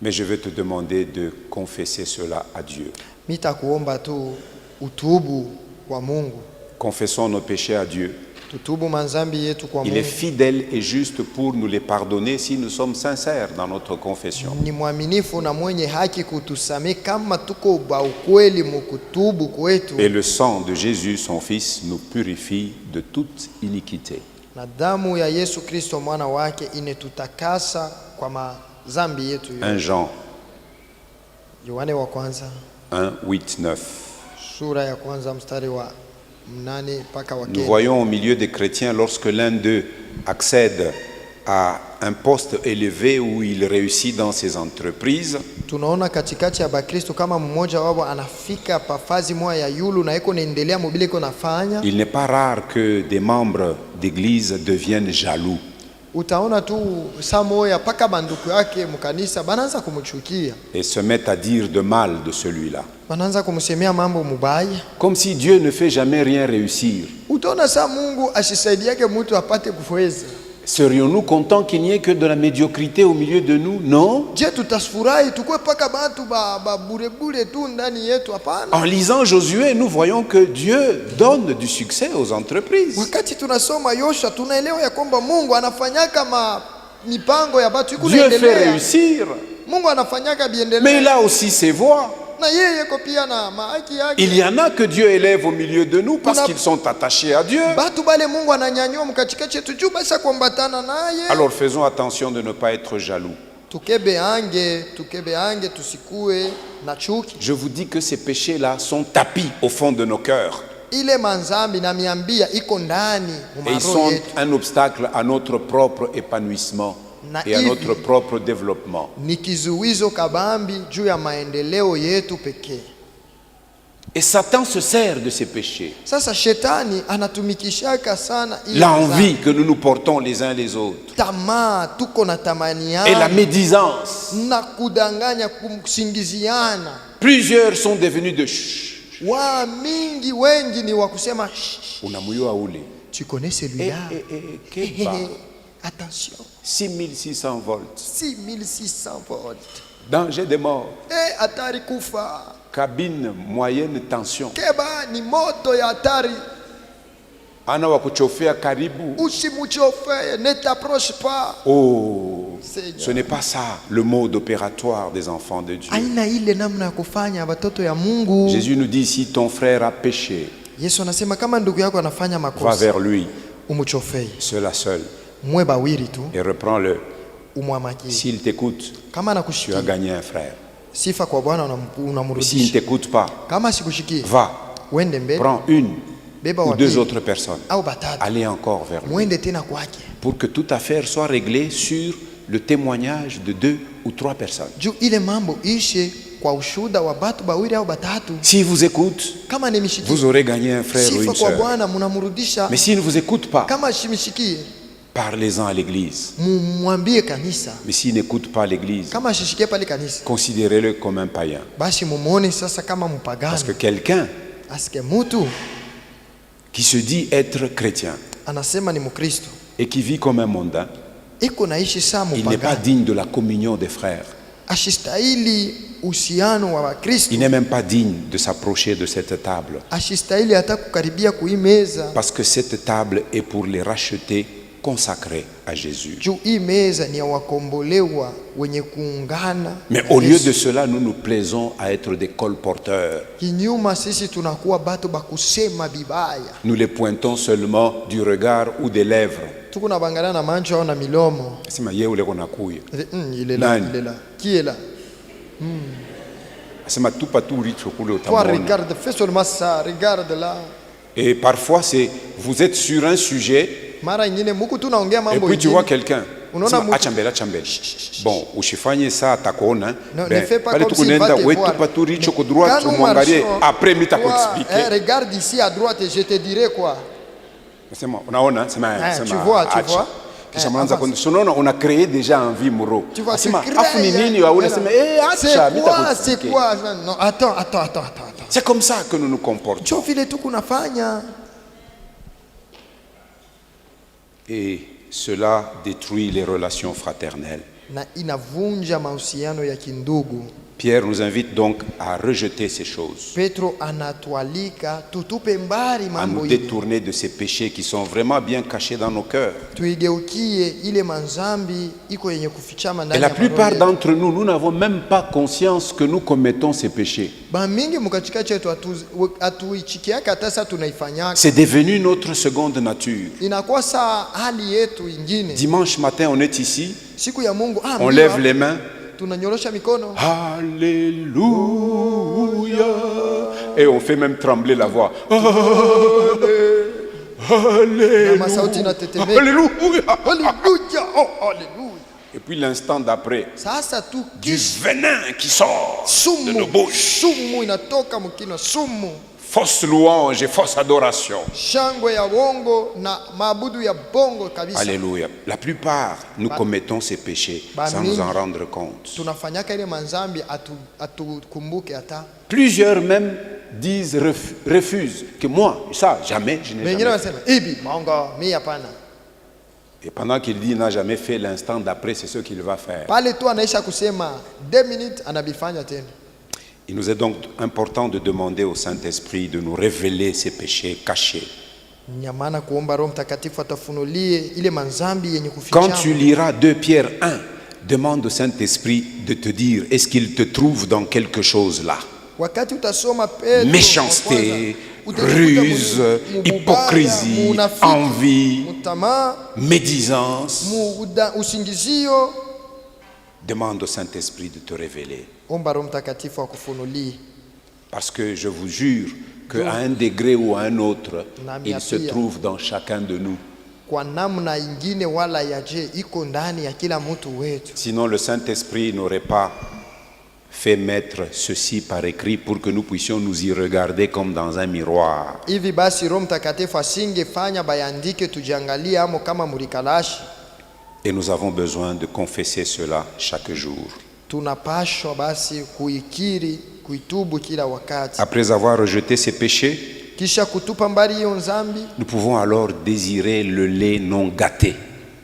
Mais je vais te demander de confesser cela à Dieu. mitakuomba tu utubu kwa Mungu, Confessons nos péchés à Dieu. tutubu manzambi yetu kwa Il est Mungu. fidèle et juste pour nous les pardonner si nous sommes sincères dans notre confession. Ni mwaminifu na mwenye haki kutusamehe kama tuko ba ukweli mukutubu kwetu. Et le sang de Jésus, son Fils, nous purifie de toute iniquité. Na damu ya Yesu Kristo mwana wake inetutakasa kwa mazambi yetu. 1 Jean Yohane wa kwanza 1, 8, 9. sura ya kwanza mstari wa 8 mpaka wa Nous 9. voyons au milieu des chrétiens, lorsque l'un d'eux accède à un poste élevé où il réussit dans ses entreprises, Tunaona katikati ya Bakristo kama mmoja wao anafika pafazi moja ya yulu na iko naendelea mobile iko nafanya. il n'est pas rare que des membres d'église deviennent jaloux. Utaona tu saa moja paka banduku yake mkanisa banaanza kumchukia, Et se mettent à dire de mal de celui-là. banaanza kumsemea mambo mubaya. Comme si Dieu ne fait jamais rien réussir. Utaona saa Mungu ashisaidiake mtu apate kuweza. Serions-nous contents qu'il n'y ait que de la médiocrité au milieu de nous? Non. Je tutafurahi tukue paka bantu ba bure bure tu ndani yetu? Hapana. En lisant Josué, nous voyons que Dieu donne du succès aux entreprises. Wakati tunasoma Yoshua tunaelewa ya kwamba Mungu anafanyaka mipango ya batu iko Dieu fait naendelea. réussir. Mungu anafanyaka Mais il biendelea. a aussi ses voies. Na yeye yeko pia na mahaki yake. Il y en a que Dieu élève au milieu de nous parce qu'ils sont attachés à Dieu. Batu bale Mungu ananyanyua mkatikati yetu juu basi kuambatana naye. Alors faisons attention de ne pas être jaloux. Tukebe ange tusikue na chuki. Je vous dis que ces péchés-là sont tapis au fond de nos cœurs. Ile manzambi na miambia iko ndani Et ils mumaro sont yetu. un obstacle à notre propre épanouissement et à notre propre développement. Ni kizuizo kabambi juu ya maendeleo yetu pekee. Et Satan se sert de ces péchés. Sasa shetani anatumikishaka sana ile L'envie que nous nous portons les uns les autres. tamaa tuko na Et la tamaniana médisance. na kudanganya kusingiziana. Plusieurs sont devenus de chut. Wa mingi wengi ni wa kusema "Shh, Unamuyua ule. tu connais celui-là. Keba. Attention, 6600 volts. 6600 volts. Danger de mort. Hatari kufa. Cabine moyenne tension. Keba ni moto ya hatari. Ana wa kuchofea karibu. Usimuchofe, ne t'approche pas. Oh, Seigneur. ce n'est pas ça le mode opératoire des enfants de Dieu. Aina ile namna ya kufanya watoto ya Mungu. Jésus nous dit, si ton frère a péché, Yesu anasema kama ndugu yako anafanya va makosa, vers lui, umuchofei. cela seul, Mwe bawiri tu, et reprends-le. umwamakie. S'il t'écoute, Kama tu as anakushikia, gagné un frère. sifa kwa Bwana S'il ne unamrudisha. t'écoute pas, Kama sikushikie, va, uende mbele, prends une beba ou wa deux pili autres personnes. au batatu, Allez encore vers lui, muende tena kwake. pour que toute affaire soit réglée sur le témoignage de 2 ou 3 personnes. Juu ile mambo ishe kwa ushuhuda wa batu bawili au batatu. S'il vous écoute, Kama nimeshikia, vous aurez gagné un frère ou sifa une kwa sœur. Bwana mnamrudisha. Mais s'il ne vous écoute pas, Kama shimshikie, Parlez-en à l'église. mumwambie kanisa. Mais s'il n'écoute pas l'église, Kama ashishikie pale kanisa, considérez-le comme un païen. basi mumuone sasa kama mpagani. Parce que quelqu'un Asike mtu qui se dit être chrétien anasema ni Mkristo, et qui vit comme un mondain, iko naishi saa il n'est pas mpagani, digne de la communion des frères. ashistahili uhusiano wa Wakristo, Il n'est même pas digne de s'approcher de cette table. ashistahili hata kukaribia kuimeza, Parce que cette table est pour les rachetés consacrés à Jésus. juu hii meza ni ya wakombolewa wenye kuungana. Mais na au lieu Yesu. de cela, nous nous plaisons à être des colporteurs. Kinyuma sisi tunakuwa batu bakusema bibaya, Nous les pointons seulement du regard ou des lèvres. tuko na bangana na mancho au na milomo. Asema yeye ule kona kuya. Ile la Nani? ile la kiela Asema tupa tu richo kule toi utamwona. regarde, fais seulement ça, regarde là. Et parfois c'est vous êtes sur un sujet Mara ingine muku tunaongea et mambo puis tu ingine. vois quelqu'un. Unaona Asema mtu- acha mbele acha mbele. Bon, usifanye saa atakuona. Non, ne fais pas pale comme tu s'il va kunaenda te wetu voir. tupa tu richo Mais kwa droite quand nous umwangalie marchons, après mimi toi, takuexpliquer. regarde ici à droite et je te dirai quoi. Nasema unaona sema Tu vois, tu acha. vois. Kisha mwanza avance. kwa unaona una créer déjà envie muro. Tu vois, Asema tu crées, afu ni nini wa voilà. unasema C'est acha mimi quoi, takuexpliquer. c'est quoi? Non, attends. C'est comme ça que nous nous comportons. Cho vile tu kunafanya. Et cela détruit les relations fraternelles. Na inavunja mahusiano ya kindugu. Pierre nous invite donc à rejeter ces choses, Petro anatualika tutupe mbali à mambo nous ile. détourner de ces péchés qui sont vraiment bien cachés dans nos cœurs. Tuigeukie ile manzambi iko yenye kufichama Et ndani la ya plupart maroho yetu. d'entre nous, nous n'avons même pas conscience que nous commettons ces péchés. Bamingi mukachikachi yetu atuichikiaka hata sasa tunaifanyaka. C'est devenu notre seconde nature. Inakuwa saa hali yetu ingine. Dimanche matin, on est ici, Siku ya Mungu on mbio lève hapa, les mains. tunanyorosha mikono. Alléluia. Et on fait même trembler la voix. Na Alléluia. masauti inatetemeka. Alléluia. Haleluya. Oh, haleluya. Et puis l'instant d'après, Sasa tu du venin qui sort de nos sumu, bouches. sumu inatoka mkino, sumu, Fausse louange et fausse adoration. shangwe ya bongo na maabudu ya bongo kabisa. Alléluia. La plupart, nous commettons ces péchés sans nous en rendre compte. Tunafanyaka ile manzambi atukumbuke hata. Plusieurs même disent, refusent, que moi, ça, jamais, je n'ai Wengine jamais. wanasema hivi maongo, mimi hapana. Et pendant qu'il dit n'a jamais fait, l'instant d'après, c'est ce qu'il va faire. Pale tu anaisha kusema 2 minutes anabifanya tena. Il nous est donc important de demander au Saint-Esprit de nous révéler ces péchés cachés. Nyamana kuomba Roho Mtakatifu atafunulie ile manzambi yenye Quand kufichama. tu liras 2 Pierre 1, demande au Saint-Esprit de te dire, est-ce qu'il te trouve dans quelque chose là? Wakati utasoma Petro, Méchanceté, utajikuta ruse, mubaya, hypocrisie, munafiki, envie, mutamaa, médisance. usingizio. Demande au Saint-Esprit de te révéler. Omba Roho Mtakatifu akufunulie. Parce que je vous jure qu'à un degré ou à un autre, il se trouve dans chacun de nous. Kwa namna ingine wala yaje iko ndani ya kila mtu wetu. Sinon le Saint-Esprit n'aurait pas fait mettre ceci par écrit pour que nous puissions nous y regarder comme dans un miroir. Hivi basi Roho Mtakatifu asingefanya bayandike tujiangalie amo kama murikalashi. Et nous avons besoin de confesser cela chaque jour. Tunapashwa basi kuikiri, kuitubu kila wakati. Après avoir rejeté ces péchés, Kisha kutupa mbali hiyo nzambi, nous pouvons alors désirer le lait non gâté.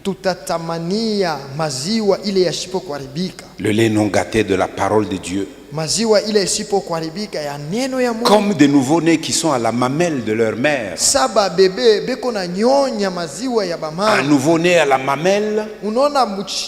tutatamania maziwa ile yasipokuharibika. Le lait non gâté de la parole de Dieu. Maziwa ile isipokuharibika ya neno ya Mungu. Comme des nouveau-nés qui sont à la mamelle de leur mère. Saba bebe beko na nyonya maziwa ya Un bamama. nouveau-né à la mamelle, Unaona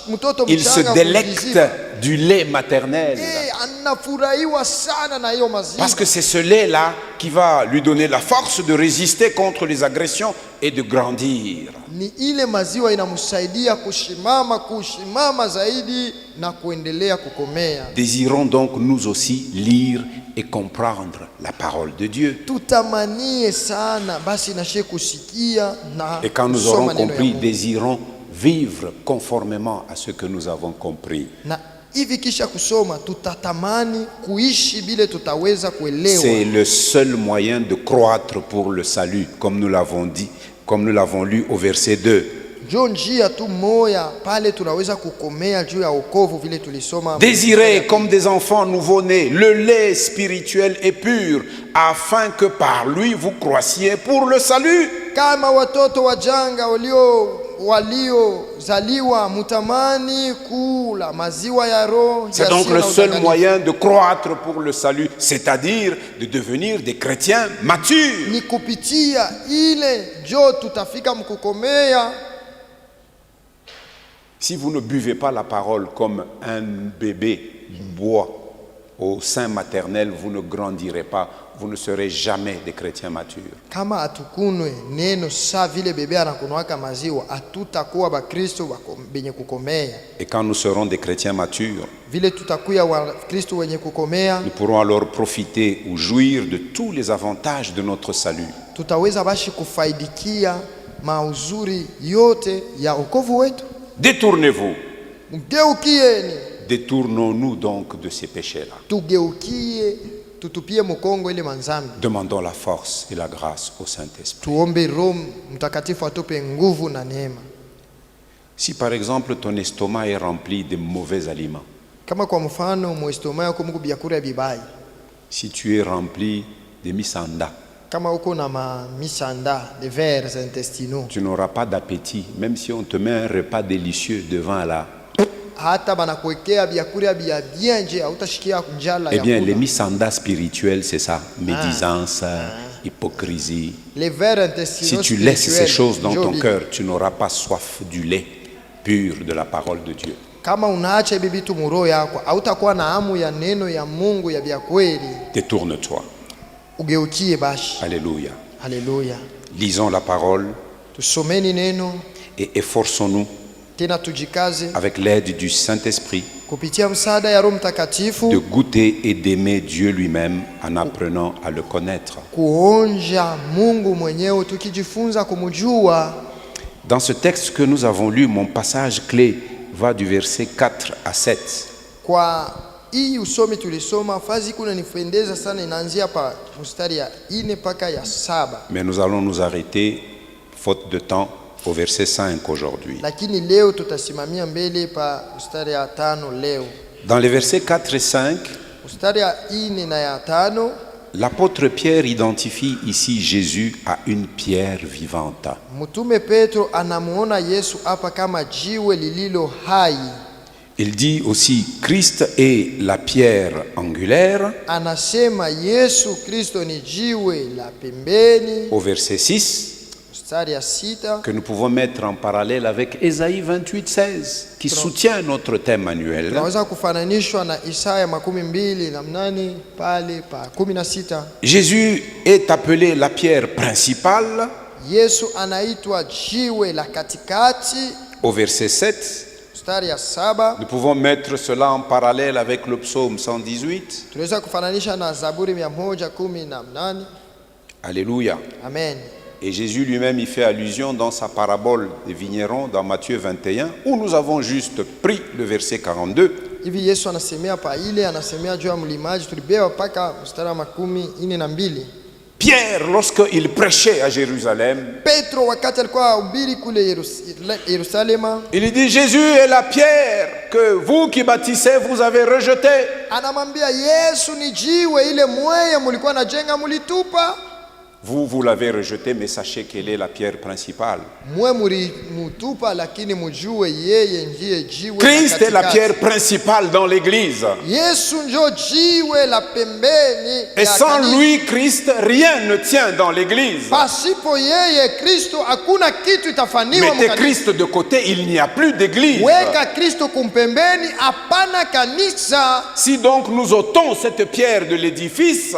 mtoto il se mchanga délecte kujiziba. du lait maternel. Anafurahiwa sana na hiyo maziwa. Parce que c'est ce lait-là qui va lui donner la force de résister contre les agressions et de grandir. Ni ile maziwa inamsaidia kushimama zaidi na kuendelea kukomea. Désirons donc nous aussi lire et comprendre la parole de Dieu. Tutamanie sana basi nashe kusikia na Et quand nous kusoma aurons neno ya compris, Mungu. désirons vivre conformément à ce que nous avons compris. Na hivi kisha kusoma tutatamani kuishi bile tutaweza kuelewa. C'est le seul moyen de croître pour le salut, comme nous l'avons dit, comme nous l'avons lu au verset 2. Njo njia tu moya pale tunaweza kukomea juu ya wokovu vile tulisoma. Désirez comme des enfants nouveau-nés le lait spirituel et pur, afin que par lui vous croissiez pour le salut. Kama watoto wajanga waliozaliwa mutamani kula maziwa ya roho. C'est donc le seul moyen de croître pour le salut, c'est-à-dire de devenir des chrétiens matures. Ni kupitia ile jo tutafika mkukomea. Si vous ne buvez pas la parole comme un bébé boit au sein maternel, vous ne grandirez pas, vous ne serez jamais des chrétiens matures. Kama atukunwe neno sa vile bebe anakunwaka maziwa, atutakuwa bakristo benye kukomea. Et quand nous serons des chrétiens matures, Vile tutakuya wa Kristo wenye kukomea, nous pourrons alors profiter ou jouir de tous les avantages de notre salut. tutaweza bashi kufaidikia mauzuri yote ya wokovu wetu. Détournez-vous. Mgeukieni, Détournons-nous donc de ces péchés-là. tugeukie, tutupie mkongo ile manzambi. Demandons la force et la grâce au Saint-Esprit. Tuombe Roho Mtakatifu atupe nguvu na neema. Si par exemple ton estomac est rempli de mauvais aliments, Kama kwa mfano muestoma yako mko byakura bibai, si tu es rempli de misanda, kama uko na misanda, des vers intestinaux, tu n'auras pas d'appétit, même si on te met un repas délicieux devant là. hata banakuwekea byakura bya bien nje hautashikia njala Eh ya bien, kula. les misanda spirituels, c'est ça. Médisance, hypocrisie. Les vers intestinaux Si tu laisses ces choses dans ton njo cœur, tu n'auras pas soif du lait pur de la parole de Dieu. kama unaacha hivi vitu muroho yako hautakuwa na hamu ya neno ya Mungu ya vya kweli. Détourne-toi. Ugeukie bashi. Alléluia. Haleluya. Lisons la parole Tusomeni neno et efforçons-nous tena tujikaze avec l'aide du Saint-Esprit kupitia msaada ya Roho de Mtakatifu goûter et d'aimer Dieu lui-même en apprenant à le connaître. kuonja Mungu mwenyewe tukijifunza kumjua. Dans ce texte que nous avons lu, mon passage clé va du verset 4 à 7. Kwa hii usomi tulisoma fazi kuna nifendeza sana, inaanzia pa mstari ya 4 mpaka ya 7. Mais nous allons nous arrêter, faute de temps, au verset 5 aujourd'hui. Lakini leo tutasimamia mbele pa mstari ya 5 leo. Dans les versets 4 et 5, Mstari ya 4 na ya 5, l'apôtre Pierre identifie ici Jésus à une pierre vivante. Mtume Petro anamuona Yesu hapa kama jiwe lililo hai. Il dit aussi Christ est la pierre angulaire. Anasema Yesu Kristo ni jiwe la pembeni. Au verset 6, Mstari ya 6 que nous pouvons mettre en parallèle avec Ésaïe 28:16, qui soutient notre thème annuel. tunaweza kufananishwa na Isaya 28 pale pa 16. Jésus est appelé la pierre principale. Yesu anaitwa jiwe la katikati. Au verset 7, Mstari ya 7 nous pouvons mettre cela en parallèle avec le psaume 118. tunaweza kufananisha na Zaburi 118. Alléluia. Amen. Et Jésus lui-même y fait allusion dans sa parabole des vignerons dans Matthieu 21, où nous avons juste pris le verset 42. Hivi Yesu anasemea pa ile, anasemea juu ya mlimaji, tulibeba paka mstari wa 42. Pierre, lorsqu'il prêchait à Jérusalem, Petro wakati alikuwa hubiri kule Yerusalema, il dit Jésus est la pierre que vous qui bâtissez, vous avez rejetée. anamwambia Yesu ni jiwe ile mweye mulikuwa najenga mulitupa. Vous l'avez rejetée, mais sachez qu'elle est la pierre principale. Mwe mutupa lakini mujue yeye ndiye jiwe la Christ est la katikati. pierre principale dans l'église. Yesu njo jiwe la pembeni Et ya sans kanisa. lui, Christ, rien ne tient dans l'église. Pasipo yeye Kristo hakuna kitu itafaniwa Mettez mkanisa. Christ de côté, il n'y a plus d'église. Weka Kristo kumpembeni, hapana kanisa. Si donc nous ôtons cette pierre de l'édifice,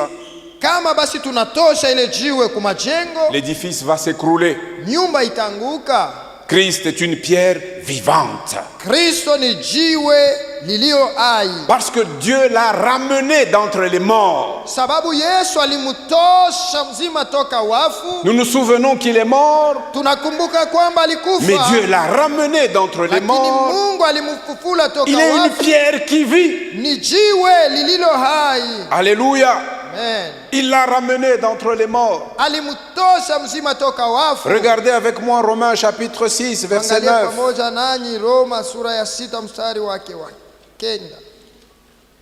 Kama basi tunatosha ile jiwe kumajengo, l'édifice va s'écrouler. nyumba itanguka. Christ est une pierre vivante. Kristo ni jiwe lilio hai. Parce que Dieu l'a ramené d'entre les morts. Sababu Yesu alimutosha mzima toka wafu. Nous nous souvenons qu'il est mort, Tunakumbuka kwamba alikufa. mais Dieu l'a ramené d'entre les Lakini morts. Mungu alimfufula toka Il est une wafu. pierre qui vit. Ni jiwe lililo hai. Alléluia. Amen. Il l'a ramené d'entre les morts. Alimtosha mzima toka wafu. Regardez avec moi Romains chapitre 6 verset Angalia 9. pamoja nanyi Roma sura ya 6 mstari wake wa 9.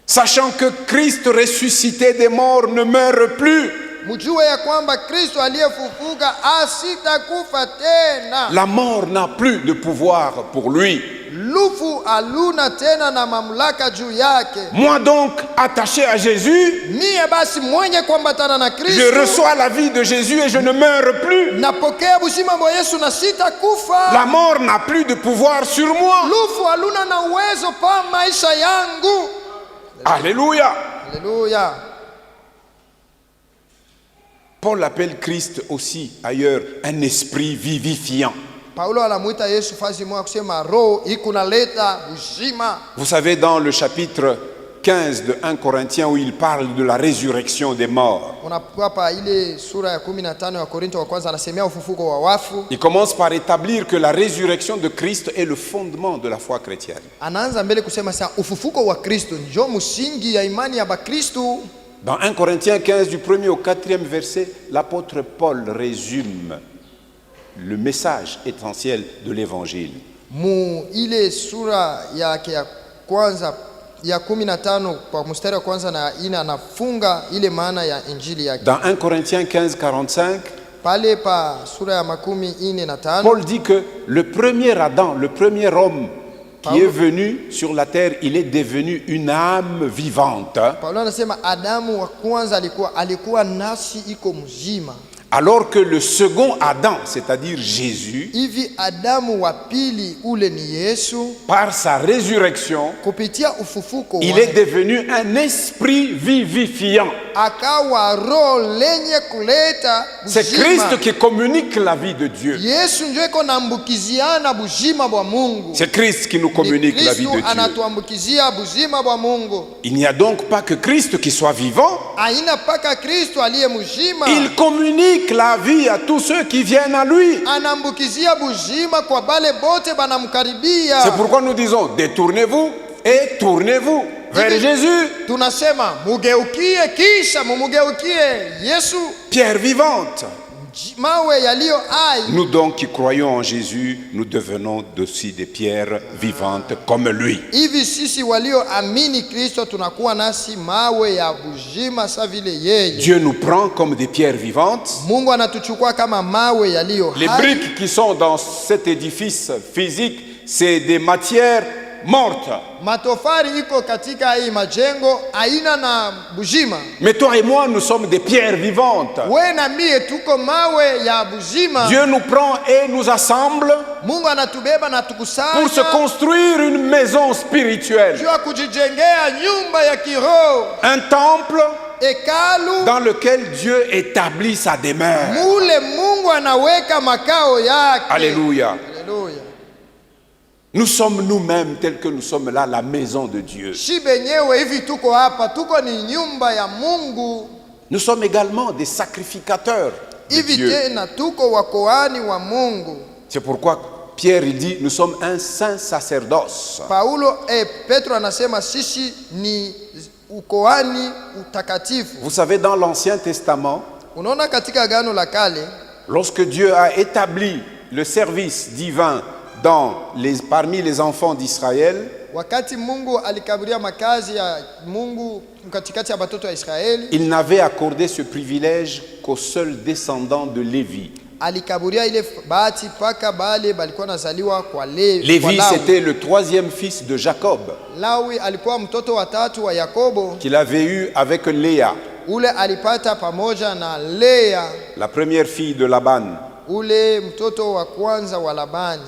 Sachant que Christ ressuscité des morts ne meurt plus. Mjue ya kwamba Kristo aliyefufuka asitakufa tena. La mort n'a plus de pouvoir pour lui. Lufu aluna tena na mamlaka juu yake. Moi donc, attaché à Jésus, Mie basi mwenye kuambatana na Kristo, je reçois la vie de Jésus et je ne meurs plus. napokea uzima wa Yesu na sitakufa. La mort n'a plus de pouvoir sur moi. Lufu aluna na uwezo pa maisha yangu. Alléluia. Haleluya. Paul appelle Christ aussi ailleurs un esprit vivifiant. Paulo anamuita Yesu fazi moja kusema roho ikunaleta uzima. Vous savez, dans le chapitre 15 de 1 Corinthiens où il parle de la résurrection des morts, Unapapa ile sura ya 15 ya Korinto wa kwanza anasemea ufufuko wa wafu. il commence par établir que la résurrection de Christ est le fondement de la foi chrétienne. Anaanza mbele kusema sasa ufufuko wa Kristo ndio msingi ya imani ya Bakristo. Dans 1 Corinthiens 15 du 1er au 4e verset, l'apôtre Paul résume le message essentiel de l'évangile. Mu ile sura yake ya kwanza ya 15 kwa mstari wa kwanza na ina anafunga ile maana ya injili yake. Dans 1 Corinthiens 15, 45, Pale pa sura ya 15, Paul dit que le premier Adam, le premier homme qui est venu sur la terre, il est devenu une âme vivante. Paulo anasema Adamu wa kwanza alikuwa nafsi iko mzima. Alors que le second Adam, c'est-à-dire Jésus, Hivi Adamu wa pili ule ni Yesu, par sa résurrection, kupitia ufufuko il est devenu un esprit vivifiant. akawa roho lenye kuleta C'est buzima. Christ qui communique la vie de Dieu. Yesu ndio iko naambukiziana buzima bwa Mungu. C'est Christ qui nous communique la vie de Kristo Dieu. anatuambukizia buzima bwa Mungu. Il n'y a donc pas que Christ qui soit vivant. Aina paka Kristo aliye mzima. Il communique la vie à tous ceux qui viennent à lui. Anambukizia buzima kwa bale bote banamkaribia. C'est pourquoi nous disons, détournez-vous et tournez-vous vers Jésus. Tunasema mugeukie kisha mumugeukie Yesu. Pierre vivante. Mawe yaliyo hai. Nous donc qui croyons en Jésus, nous devenons aussi des pierres vivantes comme lui. Hivi sisi walioamini Kristo tunakuwa nasi mawe ya buzima sa vile yeye. Dieu nous prend comme des pierres vivantes. Mungu anatuchukua kama mawe yaliyo hai. Les briques qui sont dans cet édifice physique, c'est des matières mortes. Matofari iko katika hii majengo aina na buzima. Mais toi et moi, nous sommes des pierres vivantes. We na mie tuko mawe ya buzima. Dieu nous prend et nous assemble Mungu anatubeba na tukusanya pour se construire une maison spirituelle. juu ya kujijengea nyumba ya kiroho, Un temple hekalu dans lequel Dieu établit sa demeure. mule Mungu anaweka makao yake. Alléluia. Haleluya. Nous sommes nous-mêmes, tels que nous sommes là, la maison de Dieu. Si benyewe hivi tuko hapa, tuko ni nyumba ya Mungu. Nous sommes également des sacrificateurs de Hivi Dieu. tena tuko wakoani wa Mungu. C'est pourquoi Pierre il dit, nous sommes un saint sacerdoce. Paulo Petro anasema sisi ni ukoani utakatifu. Vous savez, dans l'Ancien Testament, Unaona katika Agano la Kale, lorsque Dieu a établi le service divin parmi les enfants d'Israël, wakati Mungu alikaburia makazi ya Mungu katikati ya batoto wa Israeli, il n'avait accordé ce privilège qu'aux seuls descendants de Lévi. alikaburia ile bahati paka bale balikuwa nazaliwa kwa Lawi. Lévi, c'était le troisième fils de Jacob, Lawi alikuwa mtoto wa tatu wa Yakobo, qu'il avait eu avec Léa, ule alipata pamoja na Lea, la première fille de Laban. ule mtoto wa kwanza wa Labani.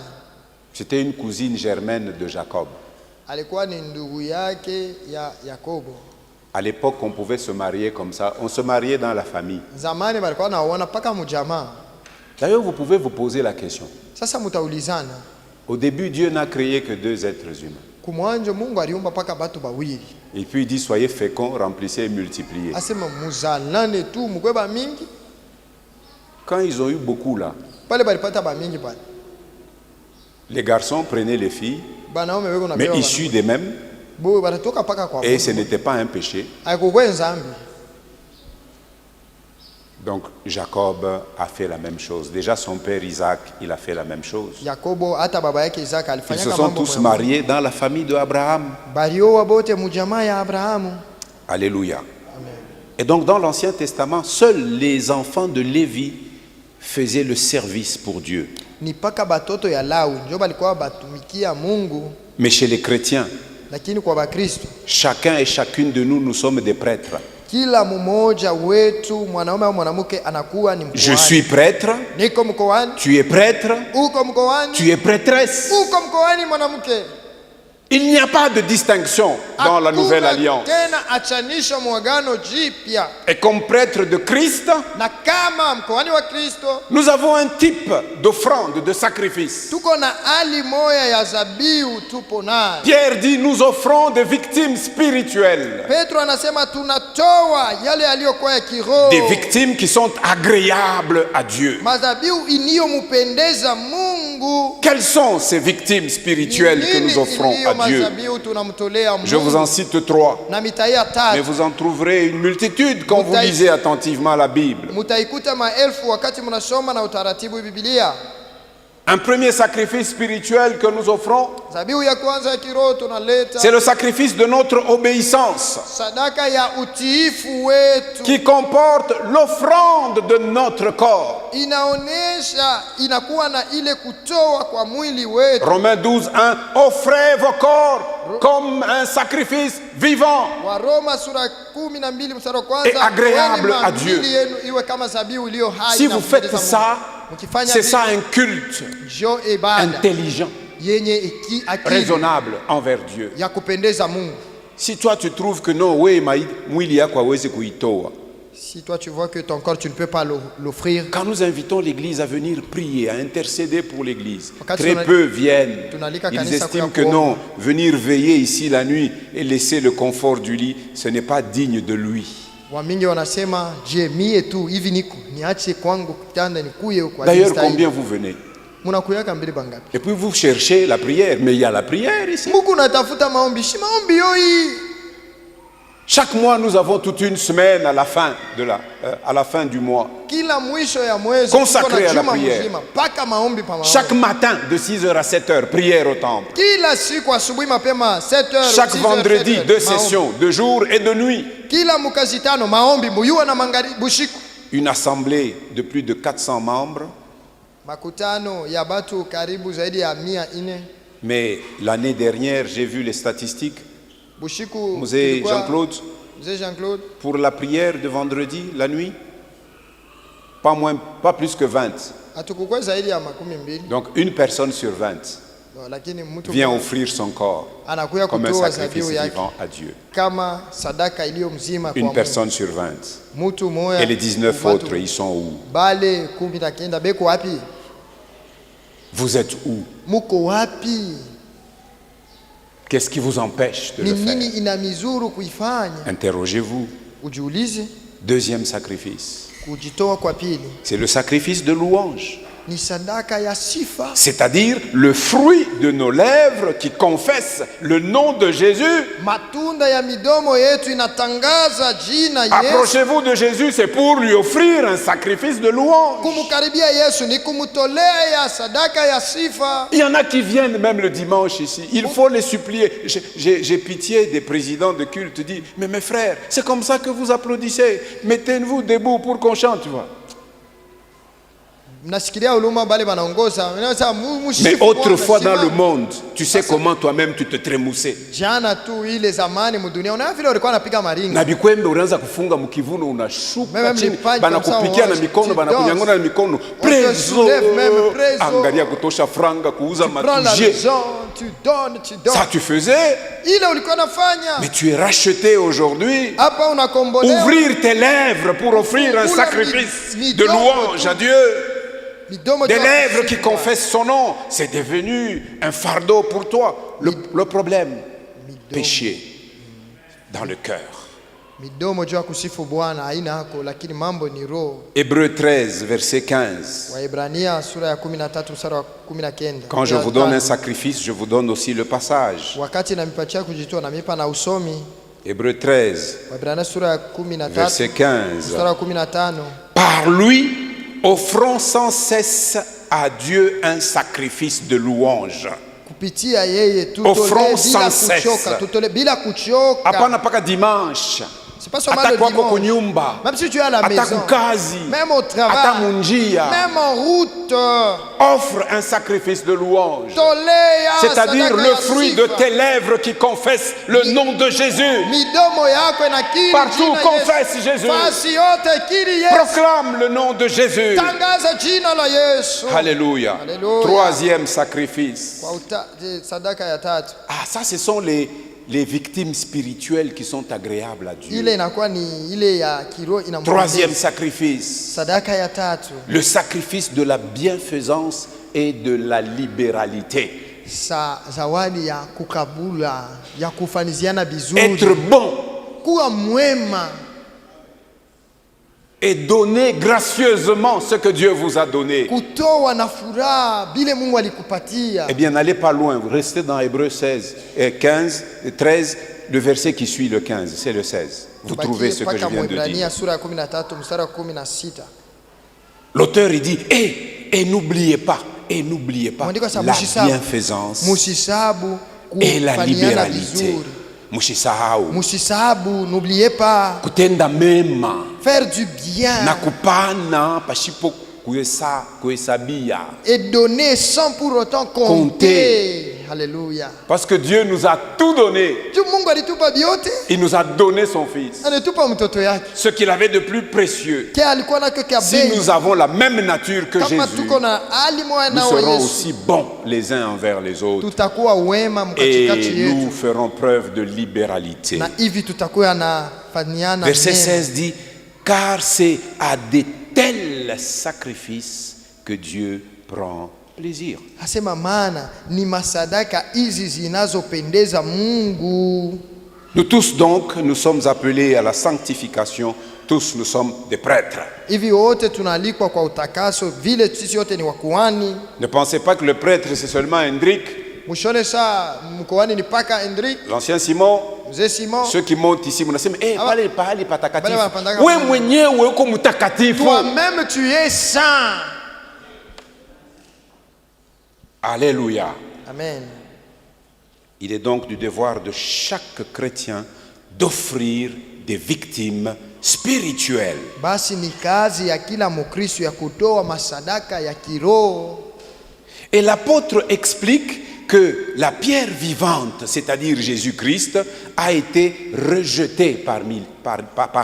C'était une cousine germaine de Jacob. Alikuwa ni ndugu yake ya Yakobo. À l'époque, on pouvait se marier comme ça. On se mariait dans la famille. Zamani balikuwa naona paka mjamaa. D'ailleurs, vous pouvez vous poser la question. Sasa mutaulizana, Au début, Dieu n'a créé que 2 êtres humains. kumwanjo Mungu aliumba paka batu bawili. Et puis il dit, soyez féconds, remplissez et multipliez. Asema muzalane tu mkweba mingi. Quand ils ont eu beaucoup là, Pale balipata ba mingi pale. les garçons prenaient les filles, Banaume weko na mais bewa issus des mêmes, bo batatoka paka kwa et Mungu. ce n'était pas un péché. Haikukuwa nzambi. Donc Jacob a fait la même chose. Déjà son père Isaac, il a fait la même chose. Yakobo hata baba yake Isaka Ils alifanya se kama sont mambo tous moja. mariés dans la famille d'Abraham. Balioa bote mujamaa ya Abrahamu. Alléluia. Et donc dans l'Ancien Testament, seuls les enfants de Lévi faisaient le service pour Dieu. Ni paka batoto ya Lawi ndio balikuwa batumikia Mungu, Mais chez les chrétiens, lakini kwa Bakristo chacun et chacune de nous, nous sommes des prêtres. kila mmoja wetu mwanaume au mwanamke anakuwa ni Je mkoani. suis prêtre, Niko mkoani, tu es prêtre, uko mkoani, tu es prêtresse. uko mkoani mwanamke. Il n'y a pas de distinction dans la nouvelle Hakuna alliance. tena achanisho mwagano jipya. Et comme prêtre de Christ, Na kama mkoani wa Kristo nous avons un type d'offrande, de sacrifice. tuko na hali moya ya zabiu tupo nayo. Pierre dit, nous offrons des victimes spirituelles, Petro anasema tunatoa yale yaliyokuwa ya kiroho, des victimes qui sont agréables à Dieu. mazabiu iliyompendeza Mungu. Quelles sont ces victimes spirituelles que nous offrons à Dieu? Mazabiu tunamtolea Je vous en Mungu. cite 3, Na mitaia mais tatu vous en trouverez une multitude quand vous lisez attentivement la Bible. mutaikuta maelfu wakati mnasoma na utaratibu Biblia. Un premier sacrifice spirituel que nous offrons, Zabiu ya kwanza ya kiroho tunaleta c'est le sacrifice de notre obéissance, sadaka ya utiifu wetu, qui comporte l'offrande de notre corps. inaonesha inakuwa na ile kutoa kwa mwili wetu. Romains 12:1, offrez vos corps comme un sacrifice vivant. Waroma sura 12 mstari wa Et kwanza, agréable toeni à Dieu. miili yenu iwe kama zabiu iliyo hai. Si na vous faites kumpendeza ça, Mungu. Mkifanya c'est ça vile, un culte njo ibada intelligent, yenye akili raisonnable envers Dieu. ya kupendeza Mungu. Si toi tu trouves que non, we mwili yako hawezi kuitoa. Si toi tu vois que ton corps tu ne peux pas l'offrir, Quand nous invitons l'Église à venir prier, à intercéder pour l'Église, Wakati très peu viennent. tunalika Ils kanisa estiment que kuya non, kuomba. venir veiller ici la nuit et laisser le confort du lit, ce n'est pas digne de lui. wamingi wanasema je, mie tu hivi niko niache kwangu kitanda nikuye kwa D'ailleurs, ajili combien vous venez? mnakuyaka mbili bangapi? Et puis vous cherchez la prière, mais il y a la prière ici. Mungu natafuta maombi, si maombi yoi. Chaque mois, nous avons toute une semaine à la fin du mois. Kila mwisho ya mwezi Consacré tuko na à la juma prière. mzima paka maombi pa maombi. Chaque matin, de 6h à 7h, prière au temple. Kila siku asubuhi mapema 7h, Chaque vendredi, 2 sessions, de jour et de nuit. Kila mukazi tano maombi muyua na magharibi bushiku. Une assemblée de plus de 400 membres. Makutano ya batu karibu zaidi ya 400. Mais l'année dernière, j'ai vu les statistiques. Bushiku Mzee tulikuwa- Jean-Claude, Mzee Jean-Claude, pour la prière de vendredi, la nuit, pas plus que 20. hatukukuwa zaidi ya 12. Donc une personne sur 20 Lakini mtu vient offrir son corps anakuya comme un kutoa sacrifice zabiu yake vivant à Dieu. kama sadaka iliyo mzima kwa Une Mungu. personne sur 20. Mtu moya Et les 19 watu autres, ils sont où? bale 19 beko wapi? Vous êtes où? Muko wapi? Qu'est-ce qui vous empêche de Ni le nini faire? ina mizuru kuifanya? Interrogez-vous. Ujiulize. Deuxième sacrifice, Kujitoa kwa pili c'est le sacrifice de louange. ni sadaka ya sifa, C'est-à-dire le fruit de nos lèvres qui confesse le nom de Jésus. matunda ya midomo yetu inatangaza jina Yesu. Approchez-vous de Jésus, c'est pour lui offrir un sacrifice de louange. Kumukaribia Yesu ni kumtolea sadaka ya sifa. Il y en a qui viennent même le dimanche ici. Il faut les supplier. J'ai pitié des présidents de culte. Dit, mais mes frères, c'est comme ça que vous applaudissez. Mettez-vous debout pour qu'on chante, tu vois. Mnasikilia huruma bale wanaongoza. Mais autrefois dans le monde, tu sais comment toi-même tu te trémoussais. Jana tu ile zamani mudunia una vile walikuwa wanapiga maringo. Na bikwembe unaanza kufunga mkivuno unashuka Meme chini, mlipaji banakupikia na kabisa, mikono, tu banakunyang'ona na mikono. Prezo, soulève même, prezo. angalia kutosha franga kuuza Tu prends la matuje. maison, tu donnes, tu donnes. Ça tu faisais, Ile ulikuwa nafanya. mais tu es racheté aujourd'hui. Hapa unakombolewa. Ouvrir tes lèvres pour offrir un Oula, sacrifice mi- de midomo louange tu- à Dieu. Midomo Des tu- lèvres qui confessent son nom, c'est devenu un fardeau pour toi. Le problème, péché dans le cœur. Midomo juu ya kusifu Bwana haina hako, lakini mambo ni roho. Hébreux 13, verset 15. Waebrania sura ya 13 mstari wa 19. Quand je vous donne un sacrifice, je vous donne aussi le passage. Wakati namipatia kujitoa namipa na usomi. Hébreux 13, Waebrania sura ya 13 verset 15. mstari wa 15. Par lui, offrons sans cesse à Dieu un sacrifice de louange. kupitia yeye Offrons tutolee sans bila kuchoka, cesse. tutolee bila kuchoka. Hapana paka dimanche. C'est pas seulement Hata le kwako dimanche. kunyumba. Même si tu es à la Hata maison, kukazi. même au Hata travail, munjia. même en route, Offre un sacrifice de louange. tolea C'est-à-dire sadaka le ya fruit de sifa. tes lèvres qui confessent le nom de Jésus. Midomo yako inakiri Partout jina confesse Yesu. Jésus. Fasi yote kiri Yesu. Proclame le nom de Jésus. Tangaza jina la Yesu. Alléluia. Alléluia. Troisième sacrifice. Kwa sadaka ya tatu. Ah, ça, ce sont les victimes spirituelles qui sont agréables à Dieu. Ile inakuwa ni ile ya kiroho inampendeza. Troisième sacrifice. Sadaka ya tatu. Le sacrifice de la bienfaisance et de la libéralité. Zawadi ya kukabula, ya kufaniziana vizuri. Être bon Kuwa mwema. et donner gracieusement ce que Dieu vous a donné. Kutoa na furaha bile Mungu alikupatia. Eh bien, n'allez pas loin. Vous restez dans Hébreux 16, 15, 13, le verset qui suit le 15, c'est le 16. Vous trouvez ce que je viens de dire. Mwebrania sura ya 13 mstari wa 16. L'auteur, il dit, et n'oubliez pas, Mwandiko sa la mushisabu. bienfaisance Musisabu et la kufanyana libéralité. vizuri. Mushisahau. Musisabu, n'oubliez pas. Kutenda mema. Faire du bien. Na kupana pashipo kuhesabia. Et donner sans pour autant compter. Alléluia. Parce que Dieu nous a tout donné. Mungu alitupa vyote. Il nous a donné son Fils. Alitupa mtoto yake. Ce qu'il avait de plus précieux. Si nous avons la même nature que Jésus, nous serons aussi bons les uns envers les autres. Et nous ferons preuve de libéralité. Verset 16 dit, car c'est à de tels sacrifices que Dieu prend plaisir. Asema maana ni masadaka hizi zinazopendeza Mungu. Nous tous donc, nous sommes appelés à la sanctification. Tous nous sommes des prêtres. Hivi wote tunaalikwa kwa utakaso vile sisi wote ni wakuhani. Ne pensez pas que le prêtre c'est seulement Hendrik. Mshone saa mkoani ni paka Hendrik. L'ancien Simon. Mzee Simon. Ceux qui montent ici, mnasema pale pahali patakatifu. Wewe Wewe mwenyewe uko mtakatifu. Toi-même tu es saint. Alléluia. Amen. Il est donc du devoir de chaque chrétien d'offrir des victimes spirituelles. Basi ni kazi ya kila Mkristo ya kutoa masadaka ya kiroho. Et l'apôtre explique que la pierre vivante, c'est-à-dire Jésus-Christ, a été rejetée par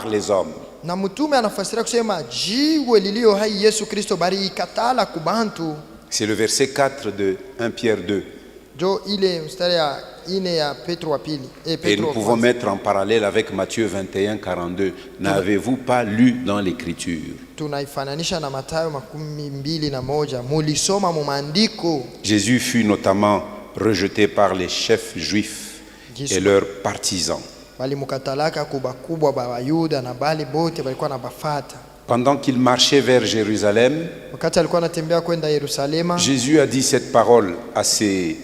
les hommes. Na mtume anafasiria kusema jiwe lilio hai Yesu Kristo bali ikatala kubantu. C'est le verset 4 de 1 Pierre 2. Et nous pouvons mettre en parallèle avec Matthieu 21, 42. N'avez-vous pas lu dans l'Écriture? Jésus fut notamment rejeté par les chefs juifs et leurs partisans. Pendant qu'il marchait vers Jérusalem, Jésus a dit cette parole à ses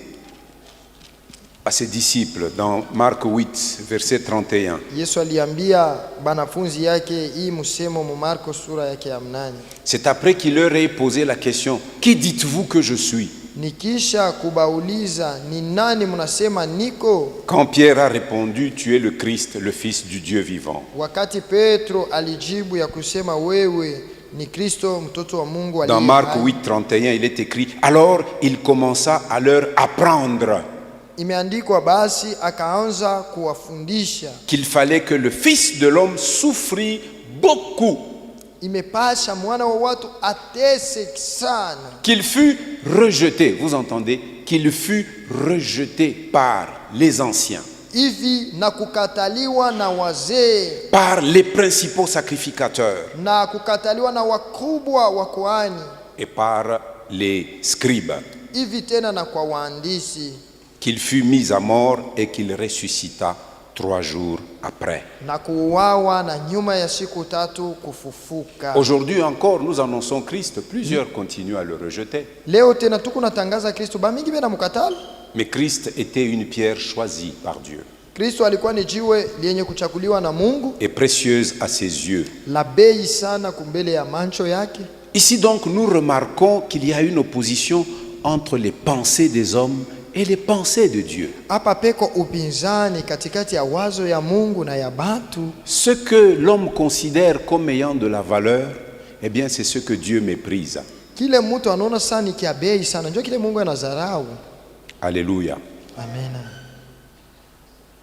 disciples dans Marc 8, verset 31. C'est après qu'il leur ait posé la question, qui dites-vous que je suis? Quand Pierre a répondu, tu es le Christ, le Fils du Dieu vivant. Dans Marc 8, 31, il est écrit, alors il commença à leur apprendre qu'il fallait que le Fils de l'homme souffrit beaucoup, qu'il fut rejeté, vous entendez, qu'il fut rejeté par les anciens, par les principaux sacrificateurs et par les scribes, qu'il fut mis à mort et qu'il ressuscita 3 jours après. Aujourd'hui encore, nous annonçons Christ. Plusieurs continuent à le rejeter. Mais Christ était une pierre choisie par Dieu. Kristo alikuwa ni jiwe lenye kuchaguliwa na Mungu, et précieuse à ses yeux. la bei sana kumbele ya macho yake. Ici donc nous remarquons qu'il y a une opposition entre les pensées des hommes et les pensées de Dieu. Hapa peko upinzani katikati ya wazo ya Mungu na ya batu. Ce que l'homme considère comme ayant de la valeur, eh bien c'est ce que Dieu méprise. Kile mtu anaona sana ni kia bei sana, ndio kile Mungu anadharau. Alléluia. Amen.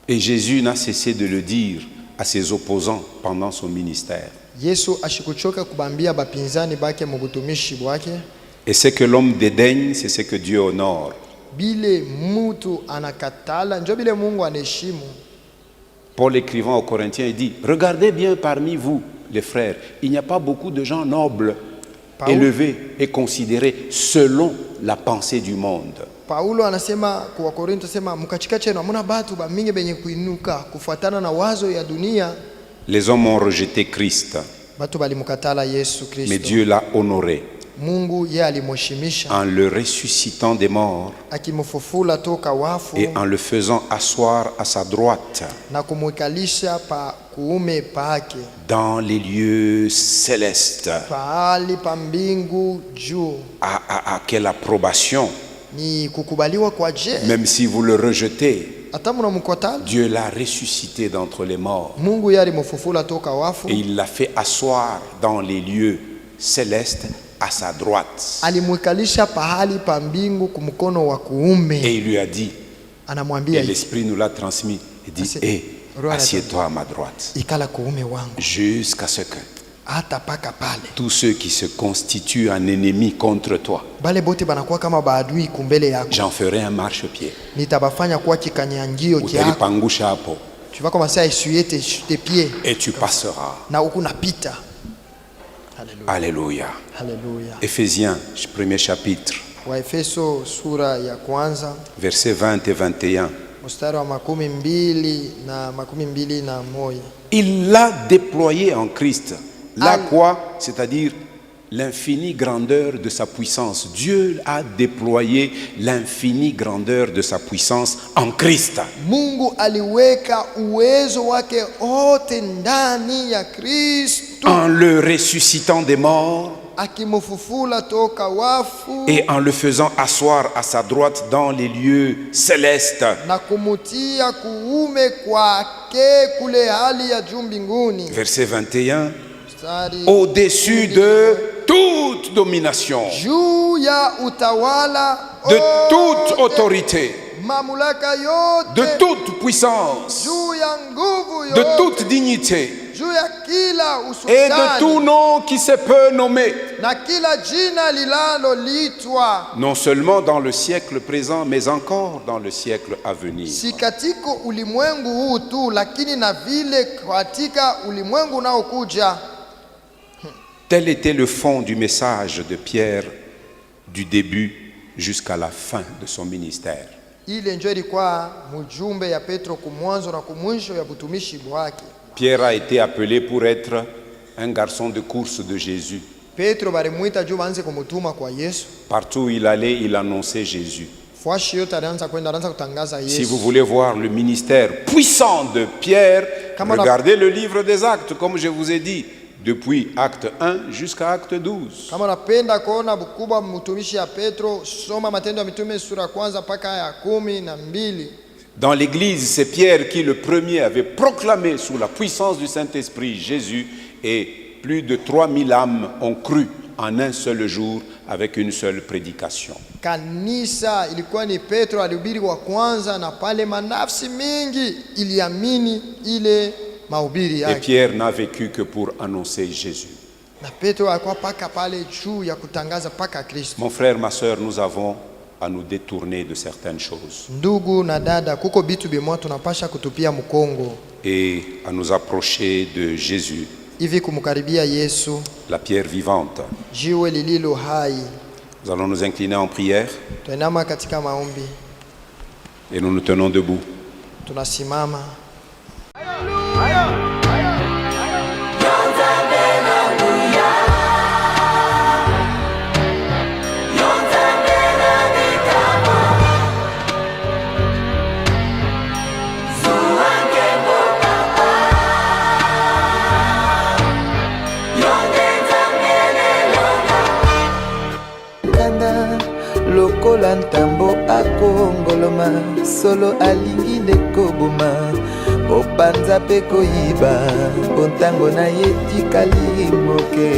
Et Jésus n'a cessé de le dire à ses opposants pendant son ministère. Yesu ashikuchoka kubambia bapinzani bake mu butumishi bwake. Et ce que l'homme dédaigne, c'est ce que Dieu honore. Bile mutu anakatala ndio bile Mungu anaheshimu. Paul écrivant aux Corinthiens, il dit, regardez bien parmi vous, les frères, il n'y a pas beaucoup de gens nobles, élevés et considérés selon la pensée du monde. Paulo anasema kwa Korinto, sema mkachika chenu hamuna batu ba mingi benye kuinuka kufuatana na wazo ya dunia. Les hommes ont rejeté Christ, Batu balimukatala Yesu Kristo. mais Dieu l'a honoré Mungu ye alimheshimisha en le ressuscitant des morts akimfufula toka wafu et en le faisant asseoir à sa droite na kumwikalisha pa kuume pake dans les lieux célestes. pahali pa mbingu juu. Quelle approbation! Ni kukubaliwa kwa je. Même si vous le rejetez, Hata mnamkatala, Dieu l'a ressuscité d'entre les morts Mungu ye alimfufula toka wafu et il l'a fait asseoir dans les lieux célestes à sa droite. alimwikalisha pahali pa mbingu kumkono wa kuume. Et il lui a dit, Anamwambia et l'Esprit nous l'a transmis, il dit, assieds-toi à ma droite, ikala kuume wangu jusqu'à ce que hata paka pale tous ceux qui se constituent un ennemi contre toi, bale bote banakuwa kama baadui kumbele yako, j'en ferai un marchepied. nitabafanya kuwa kikanyangio kyako. Utalipangusha hapo, Tu vas commencer à essuyer tes pieds et tu passeras. na huku napita. Haleluya. Alléluia. Haleluya. Éphésiens, premier chapitre, Waefeso sura ya kwanza versets 20 et 21. mstari wa 12 na 21. Il l'a déployé en Christ. Là quoi? C'est-à-dire l'infinie grandeur de sa puissance. Dieu a déployé l'infinie grandeur de sa puissance en Christ. Mungu aliweka uwezo wake wote ndani ya Kristo, En le ressuscitant des morts akimfufula toka wafu et en le faisant asseoir à sa droite dans les lieux célestes. na kumutia kuume kwake kule hali ya juu mbinguni. Verset 21. Mstari Au-dessus de toute domination, juu ya utawala de toute autorité, mamlaka yote, de toute puissance, juu ya nguvu de yote, toute dignité juu ya kila et de tout usultani nom qui se peut nommer, na kila jina linaloliitwa, non seulement dans le siècle présent, mais encore dans le siècle à venir. si katika ulimwengu huu tu, lakini na vile katika ulimwengu unaokuja. Tel était le fond du message de Pierre du début jusqu'à la fin de son ministère. Ile ndio ilikuwa mjumbe ya Petro kumwanzo na kumwisho ya butumishi bwake. Pierre a été appelé pour être un garçon de course de Jésus. Petro balimuita juu baanze kumutuma kwa Yesu. Partout où il allait, il annonçait Jésus. Fuashi yote alianza kwenda, alianza kutangaza Yesu. Si vous voulez voir le ministère puissant de Pierre, regardez le livre des Actes, comme je vous ai dit, depuis acte 1 jusqu'à acte 12. Kama napenda kuona bukubwa mtumishi ya Petro, soma Matendo ya Mitume sura kwanza mpaka ya 12. Dans l'église, c'est Pierre qui le premier avait proclamé sous la puissance du Saint-Esprit Jésus, et plus de 3000 âmes ont cru en un seul jour avec une seule prédication. Kanisa ilikuwa ni Petro alihubiri wa kwanza, na pale manafsi mingi iliamini ile mahubiri Et yake. Pierre n'a vécu que pour annoncer Jésus. Na Petro alikuwa paka pale juu ya kutangaza paka Kristo. Mon frère, ma sœur, nous avons à nous détourner de certaines choses Ndugu na dada, kuko bitu bimwa tunapasha kutupia mkongo et à nous approcher de Jésus, hivi kumkaribia Yesu, la pierre vivante. jiwe lililo hai. Nous allons nous incliner en prière Tuinama katika maombi, et nous nous tenons debout. tunasimama. Zua lokola ntambo akongoloma solo alingi nde koboma opanza mpe koyiba mpo ntango na ye tikali moke